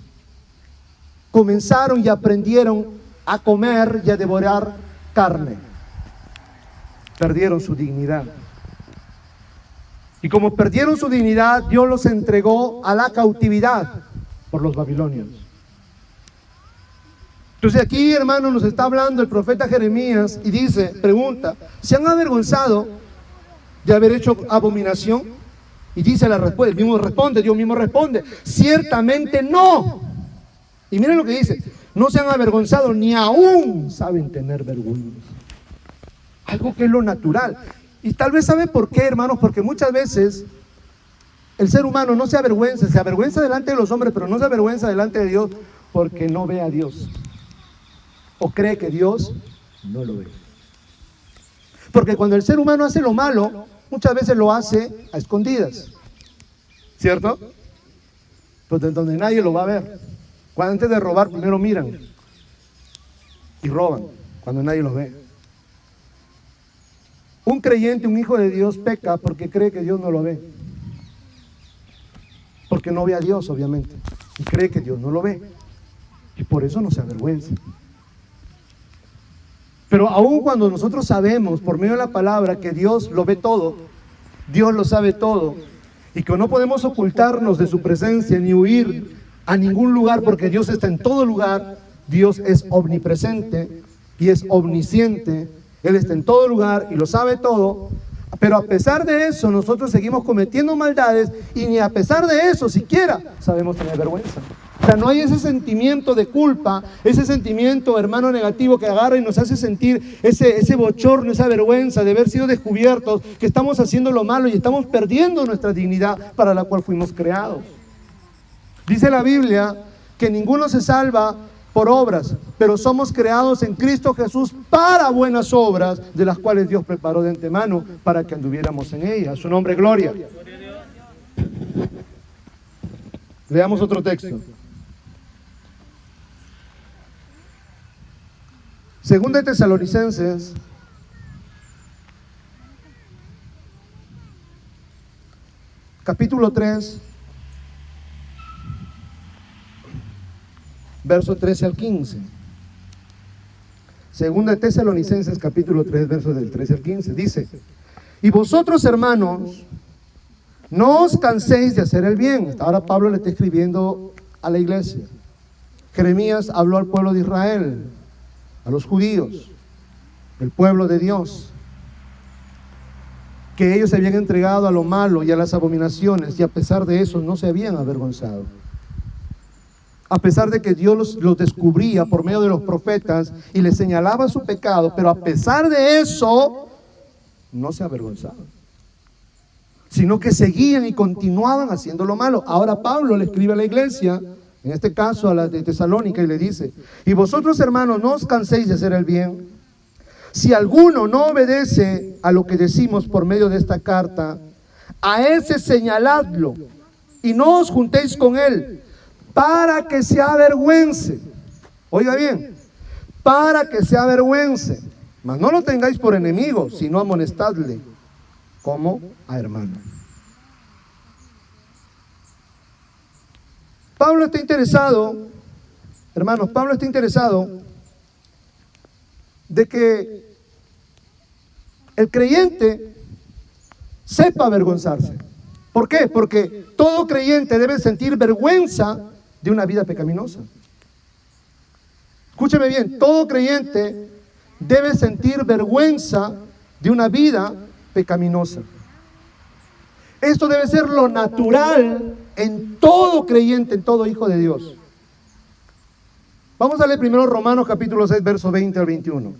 comenzaron y aprendieron a comer y a devorar carne. Perdieron su dignidad. Y como perdieron su dignidad, Dios los entregó a la cautividad por los babilonios. Entonces aquí, hermano, nos está hablando el profeta Jeremías y dice, pregunta, ¿se han avergonzado de haber hecho abominación? Y dice la respuesta, Dios mismo responde, ciertamente no. Y miren lo que dice, no se han avergonzado, ni aún saben tener vergüenza. Algo que es lo natural. Y tal vez saben por qué, hermanos, porque muchas veces el ser humano no se avergüenza delante de los hombres, pero no se avergüenza delante de Dios porque no ve a Dios. O cree que Dios no lo ve. Porque cuando el ser humano hace lo malo, muchas veces lo hace a escondidas, ¿cierto? Pues donde nadie lo va a ver. Cuando antes de robar, primero miran y roban, cuando nadie los ve. Un creyente, un hijo de Dios, peca porque cree que Dios no lo ve. Porque no ve a Dios, obviamente, y cree que Dios no lo ve. Y por eso no se avergüenza. Pero aun cuando nosotros sabemos, por medio de la palabra, que Dios lo ve todo, Dios lo sabe todo, y que no podemos ocultarnos de su presencia ni huir a ningún lugar, porque Dios está en todo lugar, Dios es omnipresente y es omnisciente, Él está en todo lugar y lo sabe todo. Pero a pesar de eso, nosotros seguimos cometiendo maldades y ni a pesar de eso siquiera sabemos tener vergüenza. O sea, no hay ese sentimiento de culpa, ese sentimiento, hermano, negativo que agarra y nos hace sentir ese bochorno, esa vergüenza de haber sido descubiertos, que estamos haciendo lo malo y estamos perdiendo nuestra dignidad para la cual fuimos creados. Dice la Biblia que ninguno se salva por obras, pero somos creados en Cristo Jesús para buenas obras, de las cuales Dios preparó de antemano para que anduviéramos en ellas. A su nombre, gloria. Leamos otro texto. Segunda de Tesalonicenses, capítulo 3, verso 13 al 15. Segunda de Tesalonicenses, capítulo 3, versos del 13 al 15. Dice: y vosotros, hermanos, no os canséis de hacer el bien. Ahora Pablo le está escribiendo a la iglesia. Jeremías habló al pueblo de Israel, a los judíos, el pueblo de Dios, que ellos se habían entregado a lo malo y a las abominaciones, y a pesar de eso no se habían avergonzado. A pesar de que Dios los descubría por medio de los profetas y les señalaba su pecado, pero a pesar de eso no se avergonzaban, sino que seguían y continuaban haciendo lo malo. Ahora Pablo le escribe a la iglesia, en este caso a la de Tesalónica, y le dice: y vosotros, hermanos, no os canséis de hacer el bien. Si alguno no obedece a lo que decimos por medio de esta carta, a ese señaladlo y no os juntéis con él, para que se avergüence. Oiga bien, para que se avergüence. Mas no lo tengáis por enemigo, sino amonestadle como a hermano. Pablo está interesado, hermanos, Pablo está interesado de que el creyente sepa avergonzarse. ¿Por qué? Porque todo creyente debe sentir vergüenza de una vida pecaminosa. Escúcheme bien, todo creyente debe sentir vergüenza de una vida pecaminosa. Esto debe ser lo natural en todo creyente, en todo hijo de Dios. Vamos a leer primero Romanos capítulo 6, verso 20 al 21.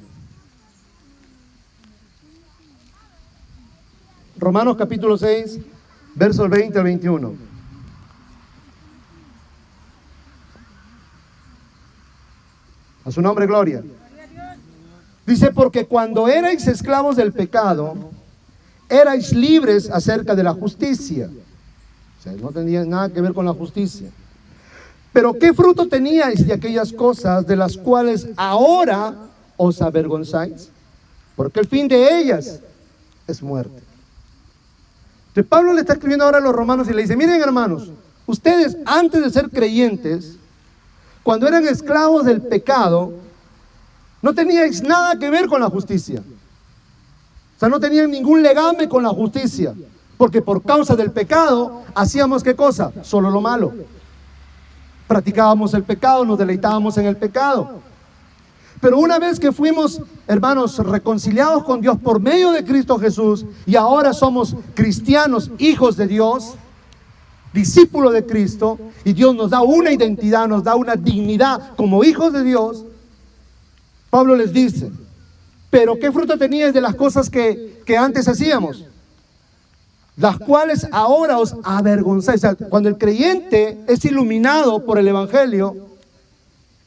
Romanos capítulo 6, versos 20 al 21. A su nombre, gloria. Dice: porque cuando erais esclavos del pecado, erais libres acerca de la justicia. O sea, no tenían nada que ver con la justicia. Pero ¿qué fruto teníais de aquellas cosas de las cuales ahora os avergonzáis? Porque el fin de ellas es muerte. Entonces Pablo le está escribiendo ahora a los romanos y le dice: miren, hermanos, ustedes antes de ser creyentes, cuando eran esclavos del pecado, no teníais nada que ver con la justicia. O sea, no tenían ningún legame con la justicia, porque por causa del pecado hacíamos ¿qué cosa? Solo lo malo. Practicábamos el pecado, nos deleitábamos en el pecado. Pero una vez que fuimos, hermanos, reconciliados con Dios por medio de Cristo Jesús, y ahora somos cristianos, hijos de Dios, discípulos de Cristo, y Dios nos da una identidad, nos da una dignidad como hijos de Dios, Pablo les dice: pero ¿qué fruto teníais de las cosas que antes hacíamos? Las cuales ahora os avergonzáis. O sea, cuando el creyente es iluminado por el Evangelio,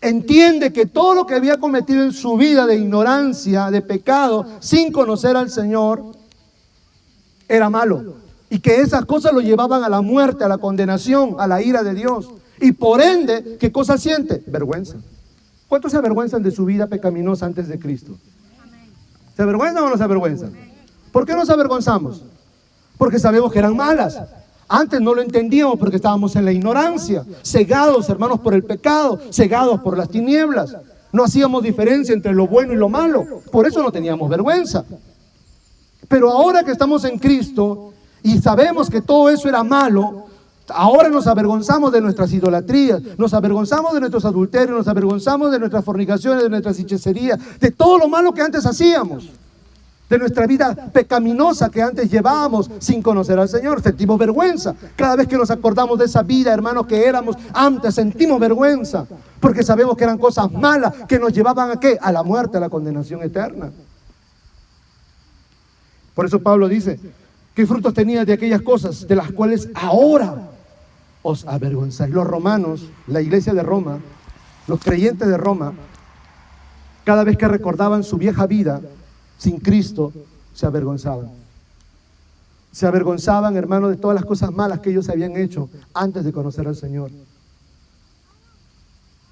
entiende que todo lo que había cometido en su vida de ignorancia, de pecado, sin conocer al Señor, era malo. Y que esas cosas lo llevaban a la muerte, a la condenación, a la ira de Dios. Y por ende, ¿qué cosa siente? Vergüenza. ¿Cuántos se avergüenzan de su vida pecaminosa antes de Cristo? ¿Se avergüenzan o no se avergüenzan? ¿Por qué nos avergonzamos? Porque sabemos que eran malas. Antes no lo entendíamos porque estábamos en la ignorancia, cegados, hermanos, por el pecado, cegados por las tinieblas. No hacíamos diferencia entre lo bueno y lo malo. Por eso no teníamos vergüenza. Pero ahora que estamos en Cristo y sabemos que todo eso era malo, ahora nos avergonzamos de nuestras idolatrías, nos avergonzamos de nuestros adulterios, nos avergonzamos de nuestras fornicaciones, de nuestras hechicerías, de todo lo malo que antes hacíamos. de nuestra vida pecaminosa que antes llevábamos sin conocer al Señor. Sentimos vergüenza. Cada vez que nos acordamos de esa vida, hermano, que éramos antes, sentimos vergüenza. Porque sabemos que eran cosas malas que nos llevaban ¿a qué? A la muerte, a la condenación eterna. Por eso Pablo dice, ¿qué frutos tenías de aquellas cosas de las cuales ahora os avergonzáis? Los romanos, la iglesia de Roma, los creyentes de Roma, cada vez que recordaban su vieja vida sin Cristo, se avergonzaban. Se avergonzaban, hermano, de todas las cosas malas que ellos habían hecho antes de conocer al Señor.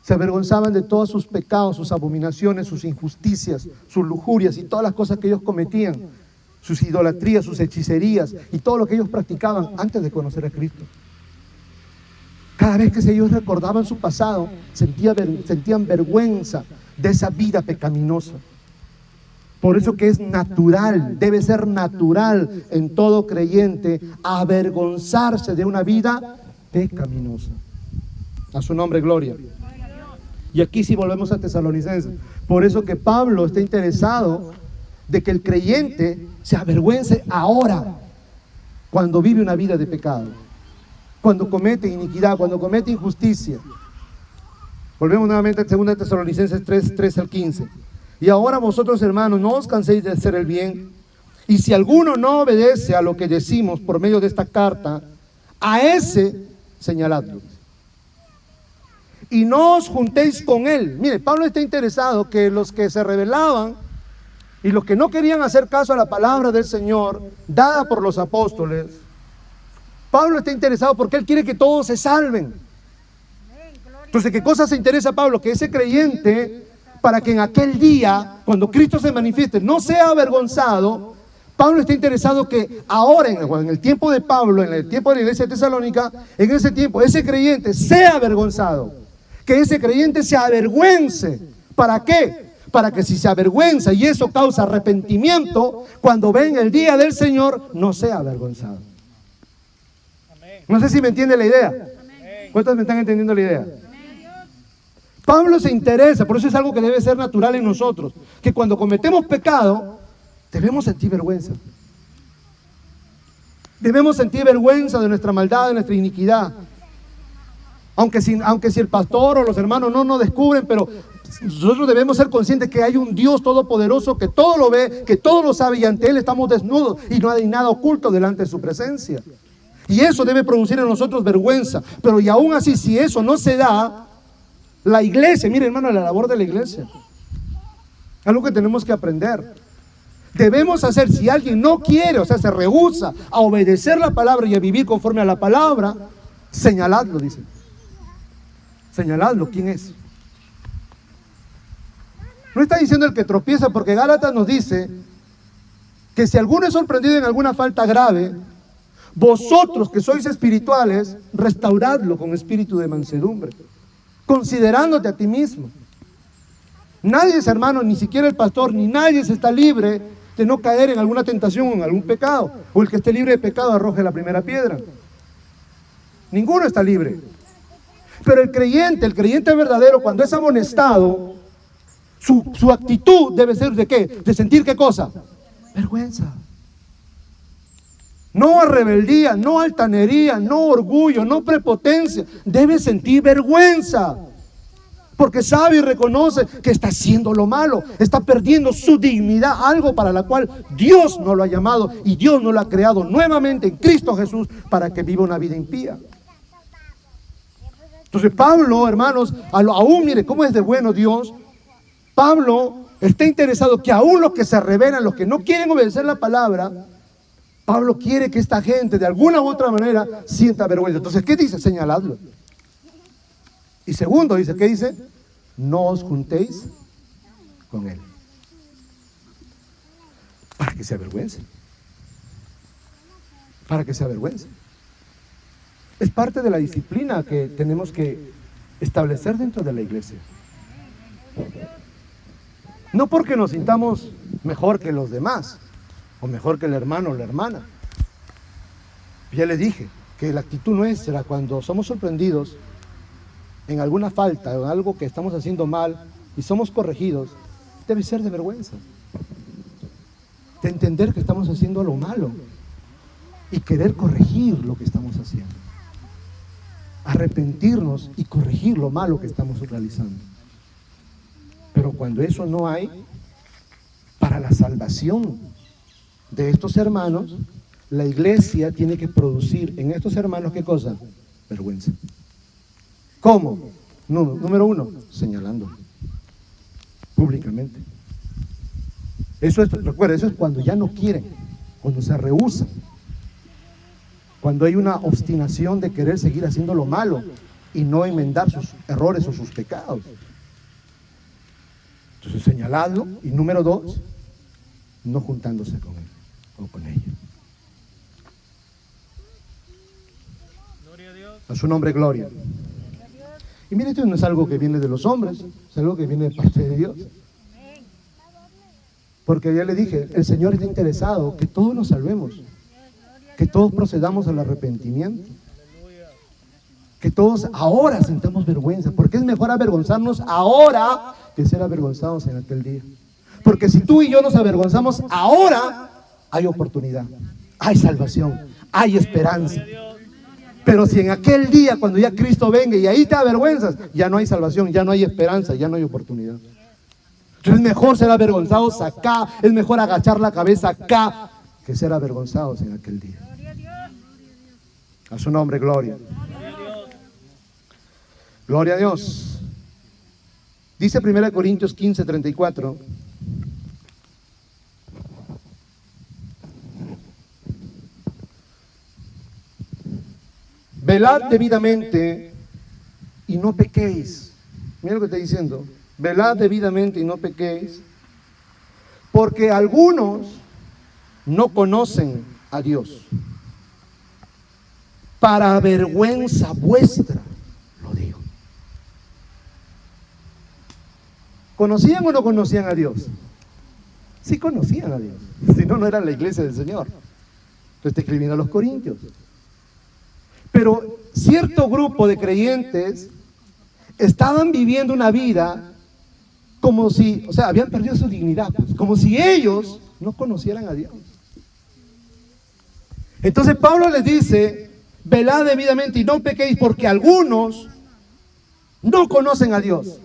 Se avergonzaban de todos sus pecados, sus abominaciones, sus injusticias, sus lujurias y todas las cosas que ellos cometían, sus idolatrías, sus hechicerías y todo lo que ellos practicaban antes de conocer a Cristo. Cada vez que ellos recordaban su pasado, sentían vergüenza de esa vida pecaminosa. Por eso que es natural, debe ser natural en todo creyente avergonzarse de una vida pecaminosa. A su nombre, gloria. Y aquí sí volvemos a Tesalonicenses. Por eso que Pablo está interesado de que el creyente se avergüence ahora, cuando vive una vida de pecado, cuando comete iniquidad, cuando comete injusticia. Volvemos nuevamente a 2 Tesalonicenses 3 al 15. Y ahora vosotros, hermanos, no os canséis de hacer el bien. Y si alguno no obedece a lo que decimos por medio de esta carta, a ese señaladlo. Y no os juntéis con él. Mire, Pablo está interesado que los que se rebelaban y los que no querían hacer caso a la palabra del Señor, dada por los apóstoles, Pablo está interesado porque él quiere que todos se salven. Entonces, ¿qué cosa se interesa Pablo? Que ese creyente, para que en aquel día, cuando Cristo se manifieste, no sea avergonzado. Pablo está interesado que ahora, en el tiempo de Pablo, en el tiempo de la iglesia de Tesalónica, en ese tiempo, ese creyente sea avergonzado. Que ese creyente se avergüence. ¿Para qué? Para que si se avergüenza y eso causa arrepentimiento, cuando venga el día del Señor, no sea avergonzado. No sé si me entiende la idea. ¿Cuántos me están entendiendo la idea? Pablo se interesa, por eso es algo que debe ser natural en nosotros, que cuando cometemos pecado, debemos sentir vergüenza. Debemos sentir vergüenza de nuestra maldad, de nuestra iniquidad. Aunque si el pastor o los hermanos no nos descubren, pero nosotros debemos ser conscientes que hay un Dios todopoderoso que todo lo ve, que todo lo sabe, y ante Él estamos desnudos y no hay nada oculto delante de su presencia. Y eso debe producir en nosotros vergüenza. Pero y aún así, si eso no se da, la iglesia, mire hermano, la labor de la iglesia, algo que tenemos que aprender. Debemos hacer, si alguien no quiere, o sea, se rehúsa a obedecer la palabra y a vivir conforme a la palabra, señaladlo, dice. Señaladlo, ¿quién es? No está diciendo el que tropieza, porque Gálatas nos dice que si alguno es sorprendido en alguna falta grave, vosotros que sois espirituales, restauradlo con espíritu de mansedumbre, considerándote a ti mismo. Nadie es, hermano, ni siquiera el pastor, ni nadie está libre de no caer en alguna tentación o en algún pecado. O el que esté libre de pecado arroje la primera piedra. Ninguno está libre. Pero el creyente verdadero, cuando es amonestado, su actitud debe ser ¿de qué? De sentir ¿qué cosa? Vergüenza. No rebeldía, no altanería, no orgullo, no prepotencia. Debe sentir vergüenza. Porque sabe y reconoce que está haciendo lo malo. Está perdiendo su dignidad, algo para la cual Dios no lo ha llamado y Dios no lo ha creado nuevamente en Cristo Jesús para que viva una vida impía. Entonces Pablo, hermanos, aún mire cómo es de bueno Dios. Pablo está interesado que aún los que se rebelan, los que no quieren obedecer la palabra, Pablo quiere que esta gente de alguna u otra manera sienta vergüenza. Entonces, ¿qué dice? Señaladlo. Y segundo, dice, ¿qué dice? No os juntéis con él. Para que se avergüence. Para que se avergüence. Es parte de la disciplina que tenemos que establecer dentro de la iglesia. No porque nos sintamos mejor que los demás, o mejor que el hermano o la hermana. Ya les dije que la actitud nuestra cuando somos sorprendidos en alguna falta o en algo que estamos haciendo mal y somos corregidos, debe ser de vergüenza. de entender que estamos haciendo lo malo y querer corregir lo que estamos haciendo. Arrepentirnos y corregir lo malo que estamos realizando. Pero cuando eso no hay, para la salvación de estos hermanos, la iglesia tiene que producir en estos hermanos, ¿qué cosa? Vergüenza. ¿Cómo? Número uno, señalando públicamente. Eso es, recuerda, eso es cuando ya no quieren, cuando se rehúsan, cuando hay una obstinación de querer seguir haciendo lo malo y no enmendar sus errores o sus pecados. Entonces, señalando. Y número dos, no juntándose con él o con ella. Gloria a Dios. A su nombre, gloria. Y mire, esto no es algo que viene de los hombres, es algo que viene de parte de Dios. Porque ya le dije, el Señor está interesado que todos nos salvemos, que todos procedamos al arrepentimiento, que todos ahora sintamos vergüenza, porque es mejor avergonzarnos ahora que ser avergonzados en aquel día. Porque si tú y yo nos avergonzamos ahora, hay oportunidad, hay salvación, hay esperanza. Pero si en aquel día, cuando ya Cristo venga y ahí te avergüenzas, ya no hay salvación, ya no hay esperanza, ya no hay oportunidad. Entonces es mejor ser avergonzados acá, es mejor agachar la cabeza acá, que ser avergonzados en aquel día. A su nombre, gloria. Gloria a Dios. Dice 1 Corintios 15:34. Velad debidamente y no pequéis. Mira lo que está diciendo. Velad debidamente y no pequéis, porque algunos no conocen a Dios. Para vergüenza vuestra, lo digo. ¿Conocían o no conocían a Dios? Sí conocían a Dios. Si no, no eran la iglesia del Señor. Entonces te escribían a los Corintios. Pero cierto grupo de creyentes estaban viviendo una vida como si, o sea, habían perdido su dignidad, pues, como si ellos no conocieran a Dios. Entonces Pablo les dice, velad debidamente y no pequéis, porque algunos no conocen a Dios.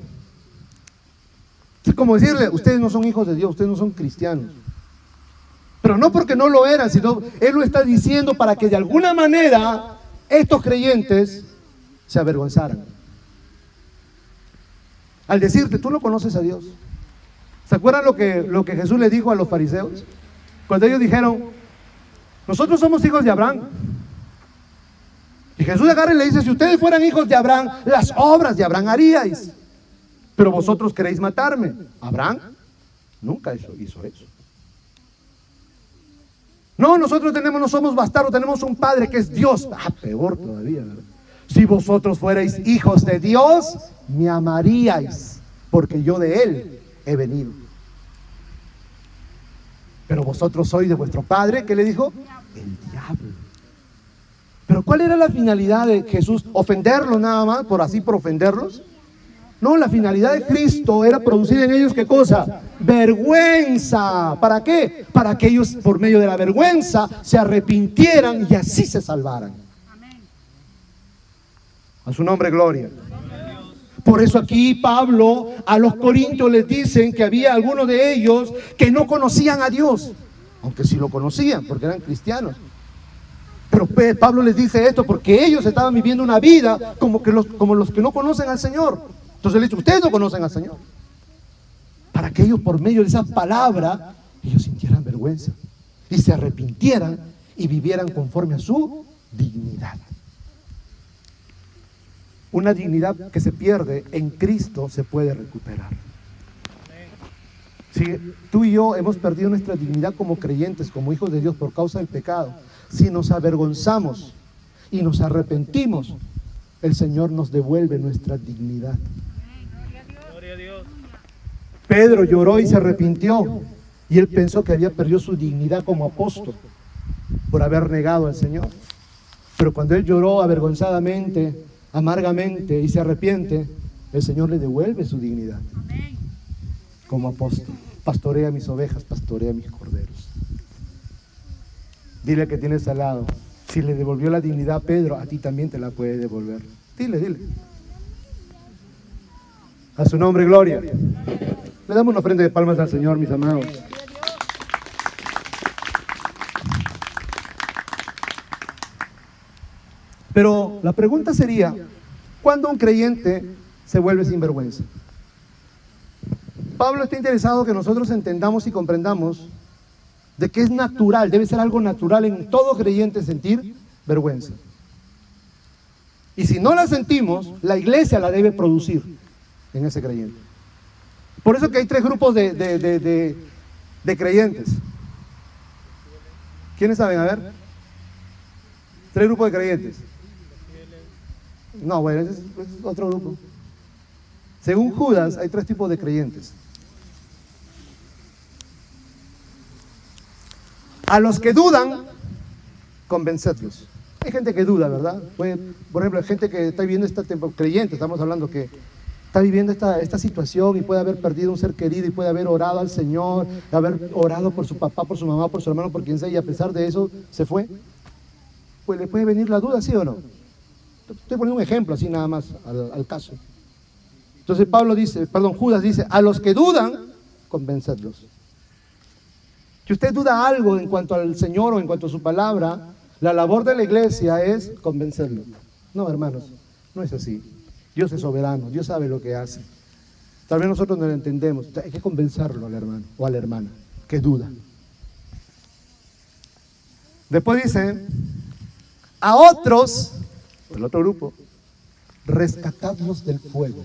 Es como decirle, ustedes no son hijos de Dios, ustedes no son cristianos. Pero no porque no lo eran, sino Él lo está diciendo para que de alguna manera estos creyentes se avergonzaran. Al decirte, tú no conoces a Dios. ¿Se acuerdan lo que Jesús le dijo a los fariseos? Cuando ellos dijeron, nosotros somos hijos de Abraham. Y Jesús agarra y le dice, si ustedes fueran hijos de Abraham, las obras de Abraham haríais. Pero vosotros queréis matarme. Abraham nunca hizo eso. No, nosotros no somos bastardos, tenemos un padre que es Dios. Peor todavía, ¿verdad? Si vosotros fuerais hijos de Dios, me amaríais, porque yo de Él he venido. Pero vosotros sois de vuestro padre, ¿qué le dijo? El diablo. Pero ¿cuál era la finalidad de Jesús? ¿Ofenderlos nada más, por ofenderlos? No, la finalidad de Cristo era producir en ellos, ¿qué cosa? Vergüenza. ¿Para qué? Para que ellos, por medio de la vergüenza, se arrepintieran y así se salvaran. A su nombre, gloria. Por eso aquí Pablo a los corintios les dicen que había algunos de ellos que no conocían a Dios, aunque sí lo conocían porque eran cristianos. Pero Pablo les dice esto porque ellos estaban viviendo una vida como los que no conocen al Señor. Entonces les dice, ustedes no conocen al Señor. Para que ellos por medio de esa palabra, ellos sintieran vergüenza y se arrepintieran y vivieran conforme a su dignidad. Una dignidad que se pierde en Cristo se puede recuperar. Si tú y yo hemos perdido nuestra dignidad como creyentes, como hijos de Dios por causa del pecado, si nos avergonzamos y nos arrepentimos, el Señor nos devuelve nuestra dignidad. Gloria a Dios. Pedro lloró y se arrepintió, y él pensó que había perdido su dignidad como apóstol por haber negado al Señor. Pero cuando él lloró avergonzadamente, amargamente y se arrepiente, el Señor le devuelve su dignidad como apóstol. Pastorea mis ovejas, pastorea mis corderos. Dile que tienes al lado. Si le devolvió la dignidad a Pedro, a ti también te la puede devolver. Dile, dile. A su nombre, gloria. Le damos una ofrenda de palmas al Señor, mis amados. Pero la pregunta sería, ¿cuándo un creyente se vuelve sinvergüenza? Pablo está interesado que nosotros entendamos y comprendamos de que es natural, debe ser algo natural en todo creyente sentir vergüenza. Y si no la sentimos, la iglesia la debe producir en ese creyente. Por eso que hay tres grupos de creyentes. ¿Quiénes saben? A ver. Tres grupos de creyentes. No, bueno, ese es otro grupo. Según Judas, hay tres tipos de creyentes. A los que dudan, convencedlos. Hay gente que duda, ¿verdad? Por ejemplo, hay gente que está viviendo esta temporada, creyente, estamos hablando, que está viviendo esta situación y puede haber perdido un ser querido y puede haber orado al Señor, haber orado por su papá, por su mamá, por su hermano, por quien sea, y a pesar de eso se fue. Pues le puede venir la duda, ¿sí o no? Estoy poniendo un ejemplo así nada más al caso. Entonces Judas dice, a los que dudan, convencedlos. Si usted duda algo en cuanto al Señor o en cuanto a su palabra, la labor de la iglesia es convencerlo. No, hermanos, no es así. Dios es soberano, Dios sabe lo que hace. Tal vez nosotros no lo entendemos. Hay que convencerlo al hermano o a la hermana que duda. Después dice, a otros, el otro grupo, rescatadlos del fuego.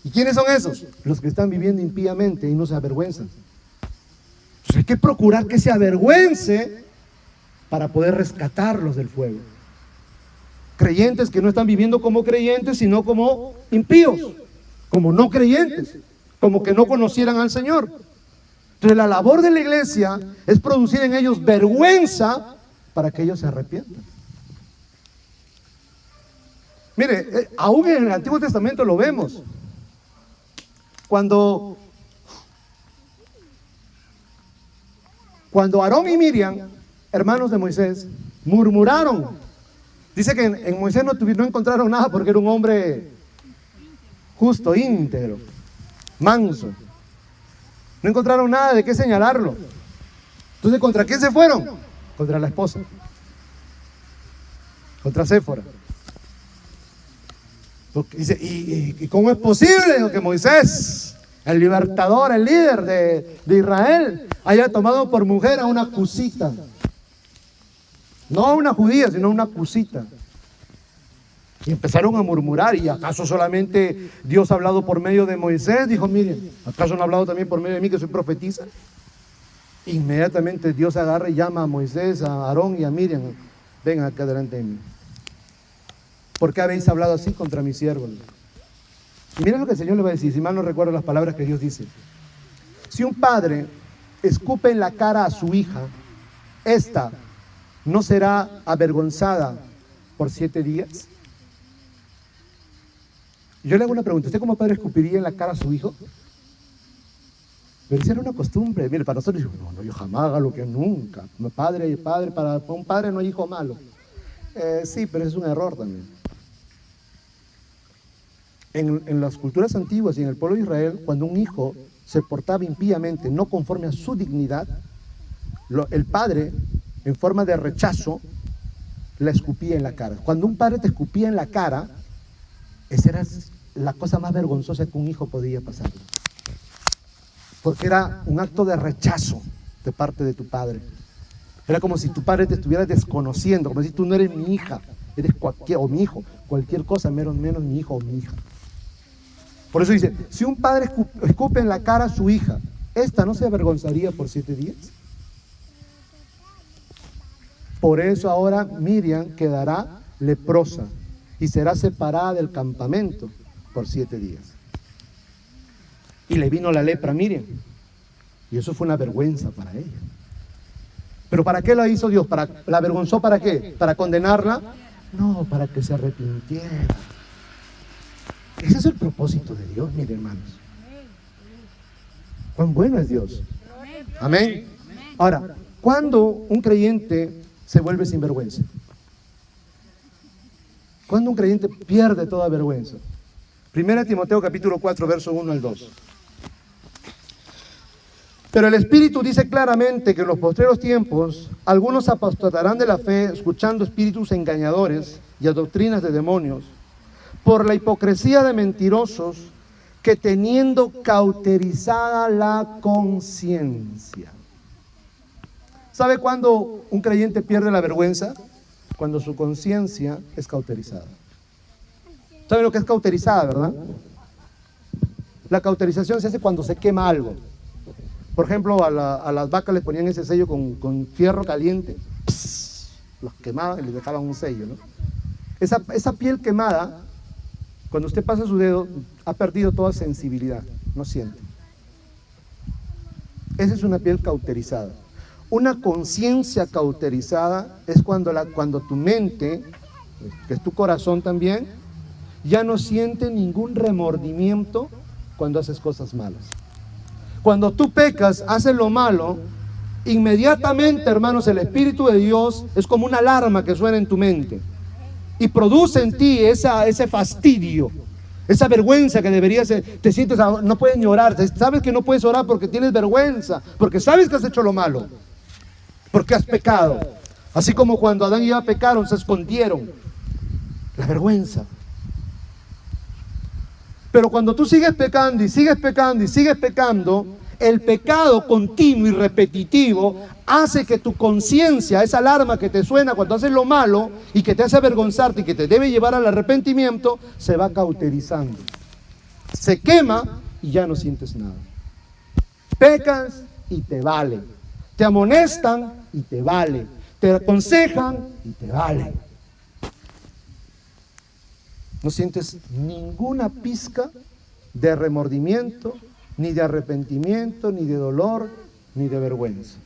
¿Y quiénes son esos? Los que están viviendo impíamente y no se avergüenzan. Entonces hay que procurar que se avergüence para poder rescatarlos del fuego. Creyentes que no están viviendo como creyentes, sino como impíos, como no creyentes, como que no conocieran al Señor. Entonces la labor de la iglesia es producir en ellos vergüenza para que ellos se arrepientan. Mire, aún en el Antiguo Testamento lo vemos. Cuando Aarón y Miriam, hermanos de Moisés, murmuraron, dice que en Moisés no encontraron nada porque era un hombre justo, íntegro, manso. No encontraron nada de qué señalarlo. Entonces, ¿contra quién se fueron? Contra la esposa, contra Séfora. Porque dice, ¿y cómo es posible que Moisés, el libertador, el líder de Israel, haya tomado por mujer a una cusita? No a una judía, sino a una cusita. Y empezaron a murmurar, ¿y acaso solamente Dios ha hablado por medio de Moisés? Dijo, miren, ¿acaso no ha hablado también por medio de mí que soy profetisa? Inmediatamente Dios agarra y llama a Moisés, a Aarón y a Miriam, vengan acá delante de mí. ¿Por qué habéis hablado así contra mis siervos? Y miren lo que el Señor le va a decir, si mal no recuerdo las palabras que Dios dice. Si un padre escupe en la cara a su hija, esta no será avergonzada por 7 días. Yo le hago una pregunta, ¿usted como padre escupiría en la cara a su hijo? Pero esa era una costumbre. Mire, para nosotros, no, yo jamás hago lo que nunca. Para un padre no hay hijo malo. Sí, pero es un error también. En las culturas antiguas y en el pueblo de Israel, cuando un hijo se portaba impíamente, no conforme a su dignidad, el padre, en forma de rechazo, la escupía en la cara. Cuando un padre te escupía en la cara, esa era la cosa más vergonzosa que un hijo podía pasar. Porque era un acto de rechazo de parte de tu padre. Era como si tu padre te estuviera desconociendo, como si tú no eres mi hija, eres o mi hijo, cualquier cosa menos mi hijo o mi hija. Por eso dice, si un padre escupe en la cara a su hija, ¿esta no se avergonzaría por 7 días? Por eso ahora Miriam quedará leprosa y será separada del campamento por 7 días. Y le vino la lepra a Miriam. Y eso fue una vergüenza para ella. ¿Pero para qué la hizo Dios? ¿La avergonzó para qué? ¿Para condenarla? No, para que se arrepintiera. Ese es el propósito de Dios, mis hermanos. Cuán bueno es Dios. Amén. Ahora, ¿Cuándo un creyente se vuelve sinvergüenza? ¿Cuándo un creyente pierde toda vergüenza? 1 Timoteo capítulo 4, verso 1 al 2. Pero el Espíritu dice claramente que en los postreros tiempos algunos apostatarán de la fe, escuchando espíritus engañadores y a doctrinas de demonios, por la hipocresía de mentirosos que teniendo cauterizada la conciencia. ¿Sabe cuándo un creyente pierde la vergüenza? Cuando su conciencia es cauterizada. ¿Sabe lo que es cauterizada, verdad? La cauterización se hace cuando se quema algo. Por ejemplo, a las vacas les ponían ese sello con fierro caliente, los quemaban y les dejaban un sello, ¿no? Esa piel quemada, cuando usted pasa su dedo, ha perdido toda sensibilidad, no siente. Esa es una piel cauterizada. Una conciencia cauterizada es cuando tu mente, que es tu corazón también, ya no siente ningún remordimiento cuando haces cosas malas. Cuando tú pecas, haces lo malo, inmediatamente, hermanos, el Espíritu de Dios es como una alarma que suena en tu mente y produce en ti ese fastidio, esa vergüenza que deberías, te sientes, no puedes ni orar, sabes que no puedes orar porque tienes vergüenza, porque sabes que has hecho lo malo, porque has pecado. Así como cuando Adán y Eva pecaron, se escondieron, la vergüenza. Pero cuando tú sigues pecando y sigues pecando y sigues pecando, el pecado continuo y repetitivo hace que tu conciencia, esa alarma que te suena cuando haces lo malo y que te hace avergonzarte y que te debe llevar al arrepentimiento, se va cauterizando. Se quema y ya no sientes nada. Pecas y te vale. Te amonestan y te vale. Te aconsejan y te vale. No sientes ninguna pizca de remordimiento, ni de arrepentimiento, ni de dolor, ni de vergüenza.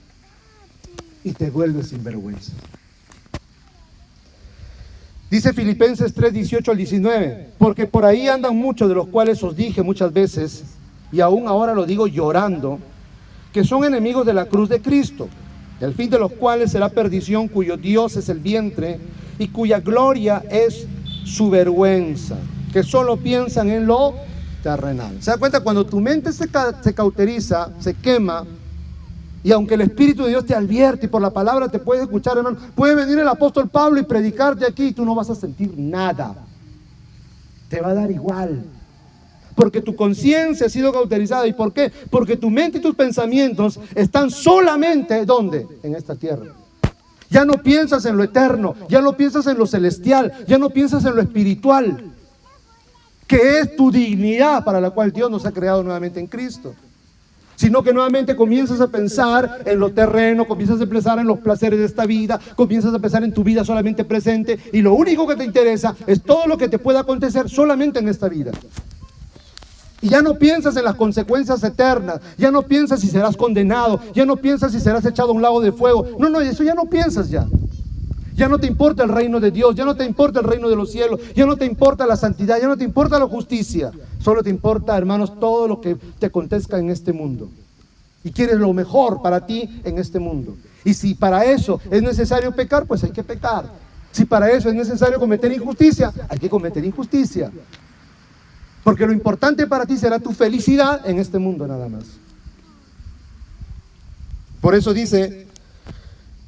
Y te vuelves sin vergüenza. Dice Filipenses 3, 18 al 19, porque por ahí andan muchos, de los cuales os dije muchas veces, y aún ahora lo digo llorando, que son enemigos de la cruz de Cristo, el fin de los cuales será perdición, cuyo Dios es el vientre, y cuya gloria es su vergüenza, que solo piensan en lo terrenal. ¿Se da cuenta? Cuando tu mente se cauteriza, se quema, y aunque el Espíritu de Dios te advierte y por la palabra te puede escuchar, hermano, puede venir el apóstol Pablo y predicarte aquí y tú no vas a sentir nada. Te va a dar igual. Porque tu conciencia ha sido cauterizada. ¿Y por qué? Porque tu mente y tus pensamientos están solamente, ¿dónde? En esta tierra. Ya no piensas en lo eterno, ya no piensas en lo celestial, ya no piensas en lo espiritual, que es tu dignidad para la cual Dios nos ha creado nuevamente en Cristo. Sino que nuevamente comienzas a pensar en lo terreno, comienzas a pensar en los placeres de esta vida, comienzas a pensar en tu vida solamente presente y lo único que te interesa es todo lo que te pueda acontecer solamente en esta vida. Y ya no piensas en las consecuencias eternas, ya no piensas si serás condenado, ya no piensas si serás echado a un lago de fuego. No, eso ya no piensas ya. Ya no te importa el reino de Dios, ya no te importa el reino de los cielos, ya no te importa la santidad, ya no te importa la justicia. Solo te importa, hermanos, todo lo que te acontezca en este mundo. Y quieres lo mejor para ti en este mundo. Y si para eso es necesario pecar, pues hay que pecar. Si para eso es necesario cometer injusticia, hay que cometer injusticia. Porque lo importante para ti será tu felicidad en este mundo nada más. Por eso dice,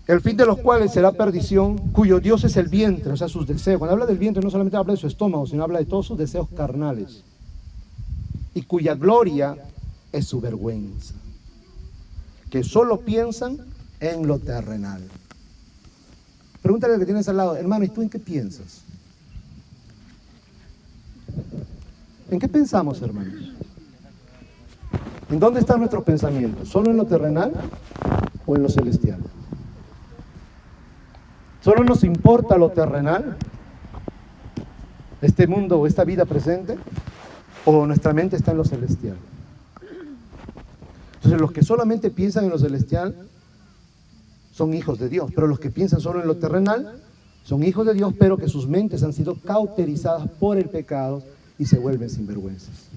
el fin de los cuales será perdición, cuyo Dios es el vientre, o sea, sus deseos. Cuando habla del vientre no solamente habla de su estómago, sino habla de todos sus deseos carnales. Y cuya gloria es su vergüenza. Que solo piensan en lo terrenal. Pregúntale al que tienes al lado, hermano, ¿y tú en qué piensas? ¿En qué pensamos, hermanos? ¿En dónde están nuestros pensamientos? ¿Solo en lo terrenal o en lo celestial? ¿Solo nos importa lo terrenal? ¿Este mundo o esta vida presente? ¿O nuestra mente está en lo celestial? Entonces los que solamente piensan en lo celestial son hijos de Dios, pero los que piensan solo en lo terrenal son hijos de Dios, pero que sus mentes han sido cauterizadas por el pecado y se vuelven sinvergüenzas.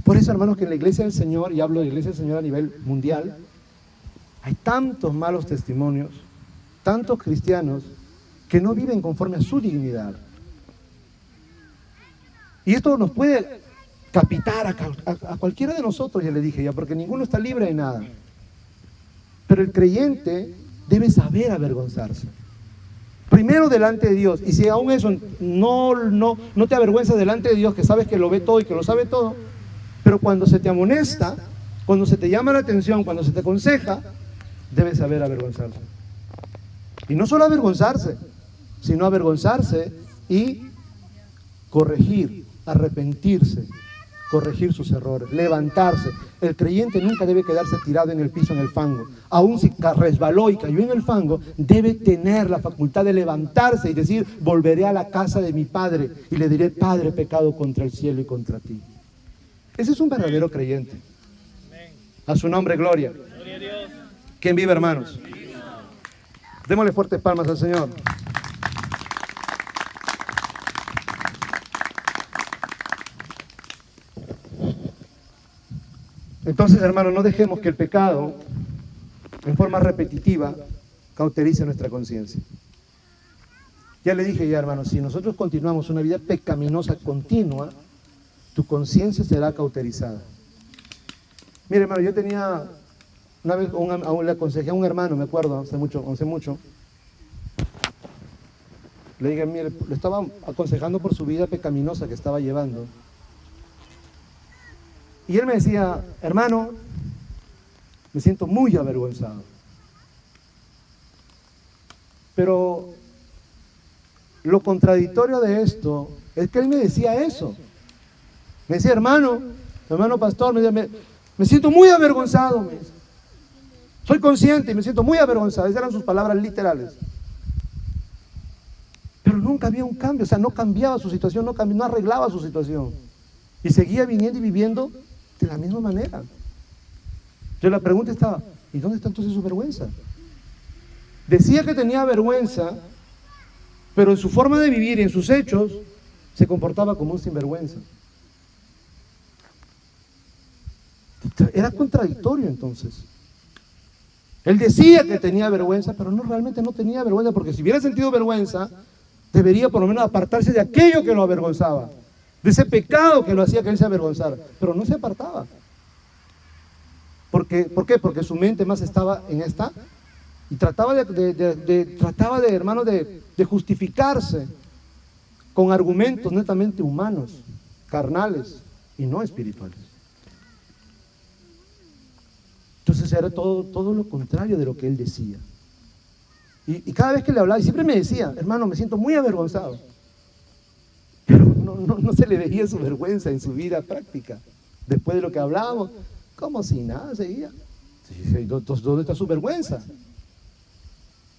Por eso, hermanos, que en la iglesia del Señor, y hablo de la iglesia del Señor a nivel mundial, Hay tantos malos testimonios, tantos cristianos que no viven conforme a su dignidad. Y esto nos puede capitar a cualquiera de nosotros, ya le dije ya, porque ninguno está libre de nada. Pero el creyente debe saber avergonzarse. Primero delante de Dios. Y si aún eso no te avergüenzas delante de Dios, que sabes que lo ve todo y que lo sabe todo, pero cuando se te amonesta, cuando se te llama la atención, cuando se te aconseja, debes saber avergonzarse. Y no solo avergonzarse, sino avergonzarse y corregir, arrepentirse, corregir sus errores, levantarse. El creyente nunca debe quedarse tirado en el piso, en el fango. Aún si resbaló y cayó en el fango, debe tener la facultad de levantarse y decir: volveré a la casa de mi padre y le diré: Padre, he pecado contra el cielo y contra ti. Ese es un verdadero creyente. A su nombre, gloria. Gloria a Dios. ¿Quién vive, hermanos? Démosle fuertes palmas al Señor. Entonces, hermanos, no dejemos que el pecado, en forma repetitiva, cauterice nuestra conciencia. Ya le dije hermanos, si nosotros continuamos una vida pecaminosa continua, tu conciencia será cauterizada. Mire, hermano, yo tenía una vez, le aconsejé a un hermano, me acuerdo, hace mucho. Le dije: mire, le estaba aconsejando por su vida pecaminosa que estaba llevando. Y él me decía: hermano, me siento muy avergonzado. Pero lo contradictorio de esto es que él me decía eso. Me decía: hermano pastor, me siento muy avergonzado. Me dice. Soy consciente y me siento muy avergonzado. Esas eran sus palabras literales. Pero nunca había un cambio, o sea, no cambiaba su situación, no arreglaba su situación. Y seguía viniendo y viviendo de la misma manera. Entonces la pregunta estaba: ¿y dónde está entonces su vergüenza? Decía que tenía vergüenza, pero en su forma de vivir y en sus hechos se comportaba como un sinvergüenza. Era contradictorio entonces. Él decía que tenía vergüenza, pero realmente no tenía vergüenza, porque si hubiera sentido vergüenza, debería por lo menos apartarse de aquello que lo avergonzaba, de ese pecado que lo hacía que él se avergonzara, pero no se apartaba. ¿Por qué? Porque su mente más estaba en esta, y trataba de justificarse con argumentos netamente humanos, carnales y no espirituales. Entonces era todo lo contrario de lo que él decía. Y cada vez que le hablaba, y siempre me decía: hermano, me siento muy avergonzado. Pero no se le veía su vergüenza en su vida práctica. Después de lo que hablábamos, como si nada seguía. ¿Dónde está su vergüenza?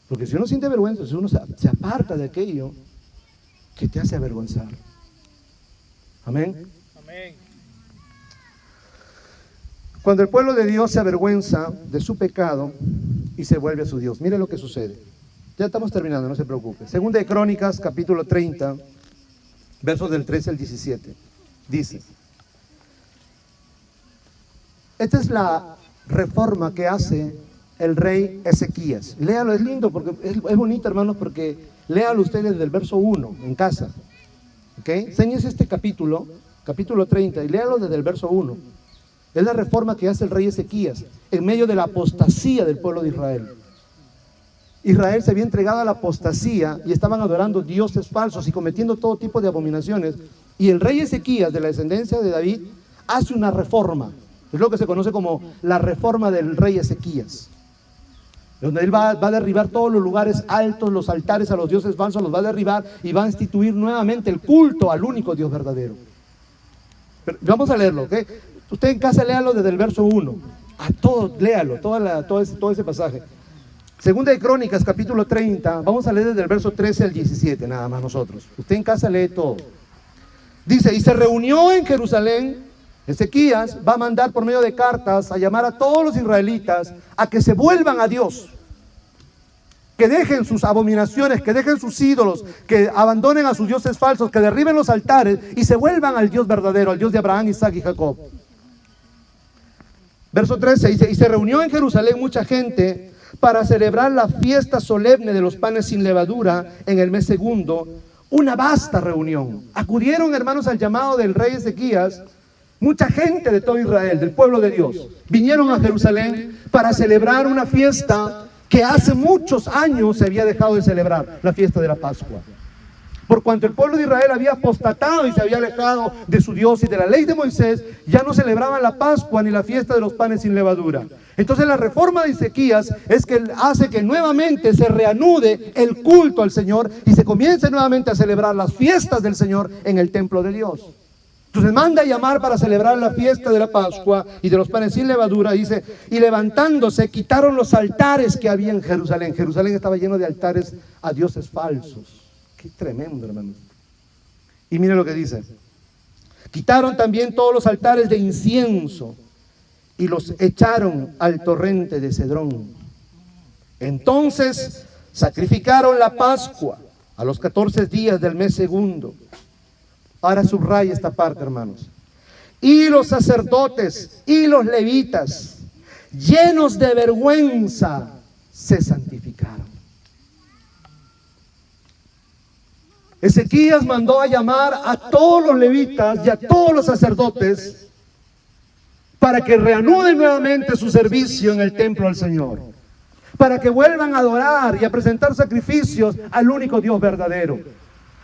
Porque si uno siente vergüenza, si uno se aparta de aquello que te hace avergonzar. Amén. Amén. Cuando el pueblo de Dios se avergüenza de su pecado y se vuelve a su Dios, mire lo que sucede. Ya estamos terminando, no se preocupe. Segunda de Crónicas, capítulo 30, versos del 13 al 17. Dice: esta es la reforma que hace el rey Ezequías. Léalo, es lindo, porque es bonito, hermanos, porque léalo ustedes desde el verso 1 en casa. ¿Ok? Enséñese este capítulo 30, y léalo desde el verso 1. Es la reforma que hace el rey Ezequías en medio de la apostasía del pueblo de Israel. Israel se había entregado a la apostasía y estaban adorando dioses falsos y cometiendo todo tipo de abominaciones. Y el rey Ezequías, de la descendencia de David, hace una reforma. Es lo que se conoce como la reforma del rey Ezequías, donde él va a derribar todos los lugares altos, los altares a los dioses falsos, los va a derribar y va a instituir nuevamente el culto al único Dios verdadero. Pero vamos a leerlo, ¿ok? Usted en casa léalo desde el verso 1. A todo, léalo, todo ese pasaje. Segunda de Crónicas, capítulo 30. Vamos a leer desde el verso 13 al 17, nada más nosotros. Usted en casa lee todo. Dice: y se reunió en Jerusalén. Ezequías va a mandar por medio de cartas a llamar a todos los israelitas a que se vuelvan a Dios, que dejen sus abominaciones, que dejen sus ídolos, que abandonen a sus dioses falsos, que derriben los altares y se vuelvan al Dios verdadero, al Dios de Abraham, Isaac y Jacob. Verso 13 dice, y se reunió en Jerusalén mucha gente para celebrar la fiesta solemne de los panes sin levadura en el mes segundo, una vasta reunión. Acudieron, hermanos, al llamado del rey Ezequías, mucha gente de todo Israel, del pueblo de Dios. Vinieron a Jerusalén para celebrar una fiesta que hace muchos años se había dejado de celebrar, la fiesta de la Pascua. Por cuanto el pueblo de Israel había apostatado y se había alejado de su Dios y de la ley de Moisés, ya no celebraban la Pascua ni la fiesta de los panes sin levadura. Entonces la reforma de Ezequías es que hace que nuevamente se reanude el culto al Señor y se comience nuevamente a celebrar las fiestas del Señor en el templo de Dios. Entonces manda a llamar para celebrar la fiesta de la Pascua y de los panes sin levadura. Dice, y levantándose quitaron los altares que había en Jerusalén. Jerusalén estaba lleno de altares a dioses falsos. Qué tremendo, hermanos. Y mire lo que dice. Quitaron también todos los altares de incienso y los echaron al torrente de Cedrón. Entonces sacrificaron la Pascua a los 14 días del mes segundo. Ahora subraya esta parte, hermanos. Y los sacerdotes y los levitas, llenos de vergüenza, se santificaron. Ezequías mandó a llamar a todos los levitas y a todos los sacerdotes para que reanuden nuevamente su servicio en el templo al Señor, para que vuelvan a adorar y a presentar sacrificios al único Dios verdadero.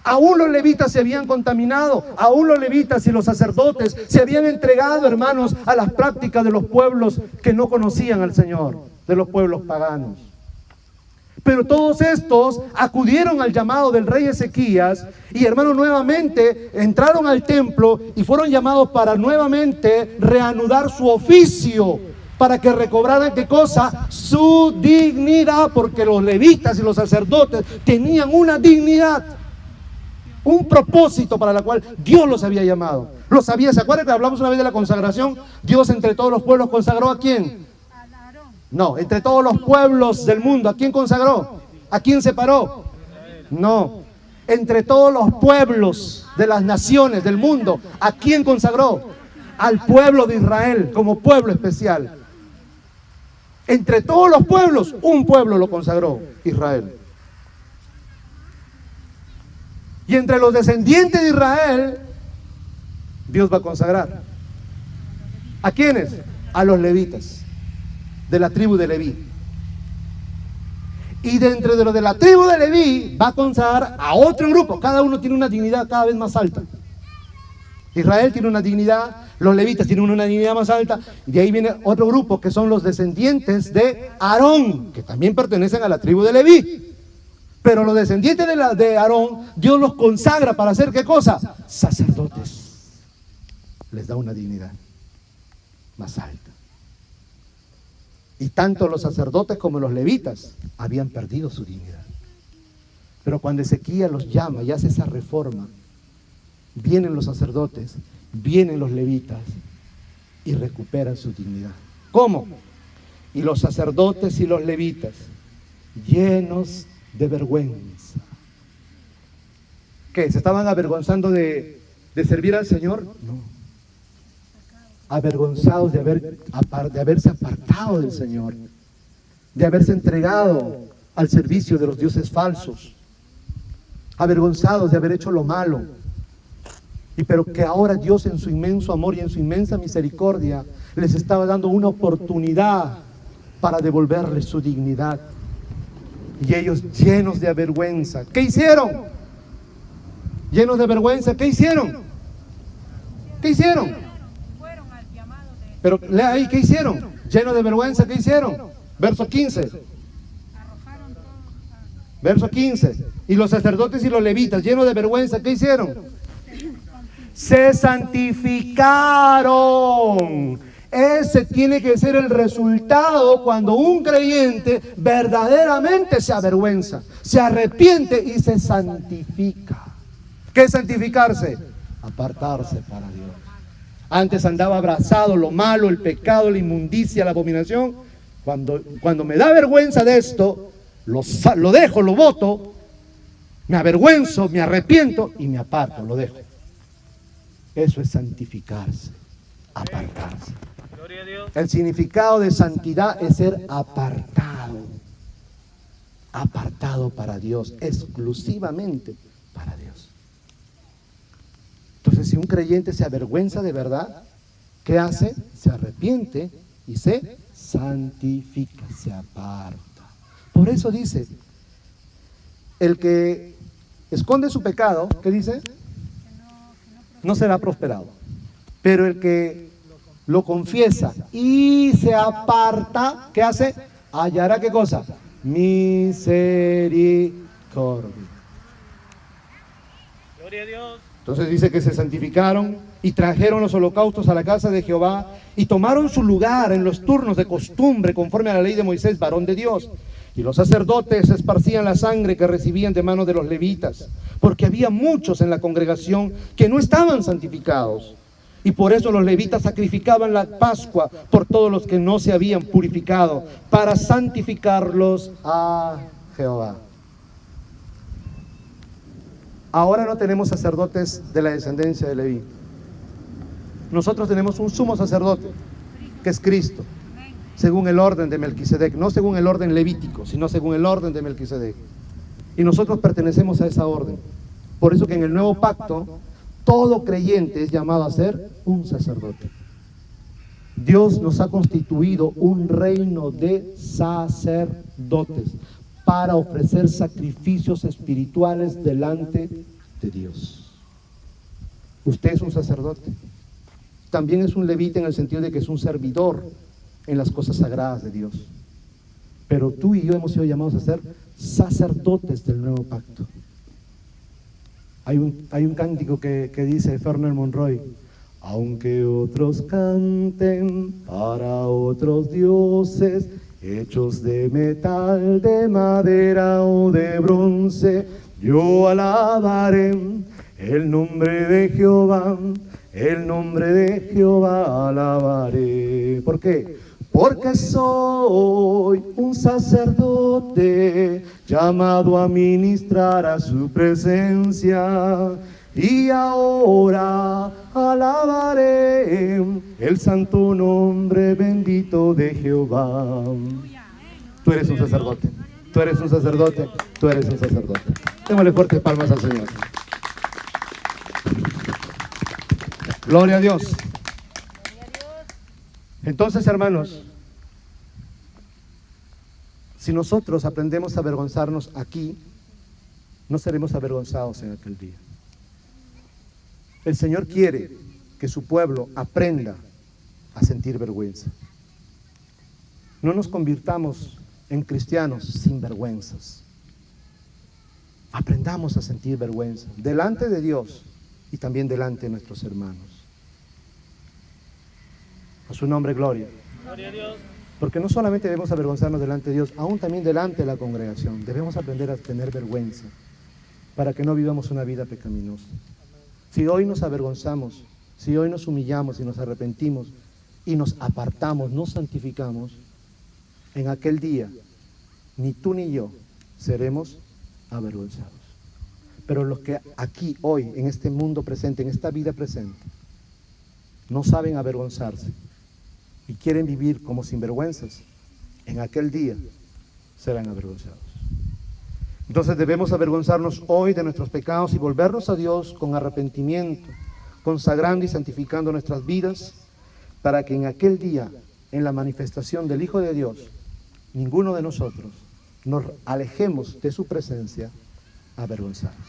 Aún los levitas se habían contaminado, aún los levitas y los sacerdotes se habían entregado, hermanos, a las prácticas de los pueblos que no conocían al Señor, de los pueblos paganos. Pero todos estos acudieron al llamado del rey Ezequías y, hermanos, nuevamente entraron al templo y fueron llamados para nuevamente reanudar su oficio, para que recobraran, ¿qué cosa? Su dignidad, porque los levitas y los sacerdotes tenían una dignidad, un propósito para la cual Dios los había llamado. Los sabía. ¿Se acuerdan que hablamos una vez de la consagración? Dios entre todos los pueblos consagró ¿a quién? No, entre todos los pueblos del mundo, ¿a quién consagró? ¿A quién separó? No, entre todos los pueblos de las naciones del mundo, ¿a quién consagró? Al pueblo de Israel como pueblo especial. Entre todos los pueblos, un pueblo lo consagró, Israel. Y entre los descendientes de Israel, Dios va a consagrar. ¿A quiénes? A los levitas, de la tribu de Leví. Y dentro de los de la tribu de Leví va a consagrar a otro grupo. Cada uno tiene una dignidad cada vez más alta. Israel tiene una dignidad, los levitas tienen una dignidad más alta. Y de ahí viene otro grupo que son los descendientes de Aarón, que también pertenecen a la tribu de Leví. Pero los descendientes de Aarón, Dios los consagra para hacer ¿qué cosa? Sacerdotes. Les da una dignidad más alta. Y tanto los sacerdotes como los levitas habían perdido su dignidad. Pero cuando Ezequías los llama y hace esa reforma, vienen los sacerdotes, vienen los levitas y recuperan su dignidad. ¿Cómo? Y los sacerdotes y los levitas, llenos de vergüenza. ¿Qué? ¿Se estaban avergonzando de servir al Señor? No. Avergonzados de haberse apartado del Señor, de haberse entregado al servicio de los dioses falsos, avergonzados de haber hecho lo malo, y pero que ahora Dios en su inmenso amor y en su inmensa misericordia les estaba dando una oportunidad para devolverles su dignidad. Y ellos llenos de vergüenza, ¿qué hicieron? Llenos de vergüenza, ¿qué hicieron? ¿Qué hicieron? Pero lea ahí, ¿qué hicieron? Llenos de vergüenza, ¿qué hicieron? Verso 15. Verso 15. Y los sacerdotes y los levitas, llenos de vergüenza, ¿qué hicieron? Se santificaron. Ese tiene que ser el resultado cuando un creyente verdaderamente se avergüenza, se arrepiente y se santifica. ¿Qué es santificarse? Apartarse para Dios. Antes andaba abrazado lo malo, el pecado, la inmundicia, la abominación. Cuando me da vergüenza de esto, lo dejo, lo boto, me avergüenzo, me arrepiento y me aparto, lo dejo. Eso es santificarse, apartarse. Gloria a Dios. Dios. El significado de santidad es ser apartado. Apartado para Dios, exclusivamente para Dios. Entonces, si un creyente se avergüenza de verdad, ¿qué hace? Se arrepiente y se santifica, se aparta. Por eso dice, el que esconde su pecado, ¿qué dice? No será prosperado. Pero el que lo confiesa y se aparta, ¿qué hace? Hallará, ¿qué cosa? Misericordia. Gloria a Dios. Entonces dice que se santificaron y trajeron los holocaustos a la casa de Jehová y tomaron su lugar en los turnos de costumbre conforme a la ley de Moisés, varón de Dios. Y los sacerdotes esparcían la sangre que recibían de manos de los levitas, porque había muchos en la congregación que no estaban santificados. Y por eso los levitas sacrificaban la Pascua por todos los que no se habían purificado, para santificarlos a Jehová. Ahora no tenemos sacerdotes de la descendencia de Leví. Nosotros tenemos un sumo sacerdote, que es Cristo, según el orden de Melquisedec, no según el orden levítico, sino según el orden de Melquisedec. Y nosotros pertenecemos a esa orden. Por eso que en el nuevo pacto, todo creyente es llamado a ser un sacerdote. Dios nos ha constituido un reino de sacerdotes para ofrecer sacrificios espirituales delante de Dios. Usted es un sacerdote. También es un levita en el sentido de que es un servidor en las cosas sagradas de Dios. Pero tú y yo hemos sido llamados a ser sacerdotes del nuevo pacto. Hay un cántico que dice Ferner Monroy: aunque otros canten para otros dioses, hechos de metal, de madera o de bronce, yo alabaré el nombre de Jehová, el nombre de Jehová alabaré. ¿Por qué? Porque soy un sacerdote llamado a ministrar a su presencia. Y ahora alabaré el santo nombre bendito de Jehová. Tú eres un sacerdote, tú eres un sacerdote, tú eres un sacerdote. Démosle fuertes palmas al Señor. Gloria a Dios. Entonces, hermanos, si nosotros aprendemos a avergonzarnos aquí, no seremos avergonzados en aquel día. El Señor quiere que su pueblo aprenda a sentir vergüenza. No nos convirtamos en cristianos sin vergüenzas. Aprendamos a sentir vergüenza delante de Dios y también delante de nuestros hermanos. A su nombre, gloria. Gloria a Dios. Porque no solamente debemos avergonzarnos delante de Dios, aún también delante de la congregación. Debemos aprender a tener vergüenza para que no vivamos una vida pecaminosa. Si hoy nos avergonzamos, si hoy nos humillamos y nos arrepentimos y nos apartamos, nos santificamos, en aquel día ni tú ni yo seremos avergonzados. Pero los que aquí, hoy, en este mundo presente, en esta vida presente, no saben avergonzarse y quieren vivir como sinvergüenzas, en aquel día serán avergonzados. Entonces debemos avergonzarnos hoy de nuestros pecados y volvernos a Dios con arrepentimiento, consagrando y santificando nuestras vidas, para que en aquel día, en la manifestación del Hijo de Dios, ninguno de nosotros nos alejemos de su presencia avergonzados.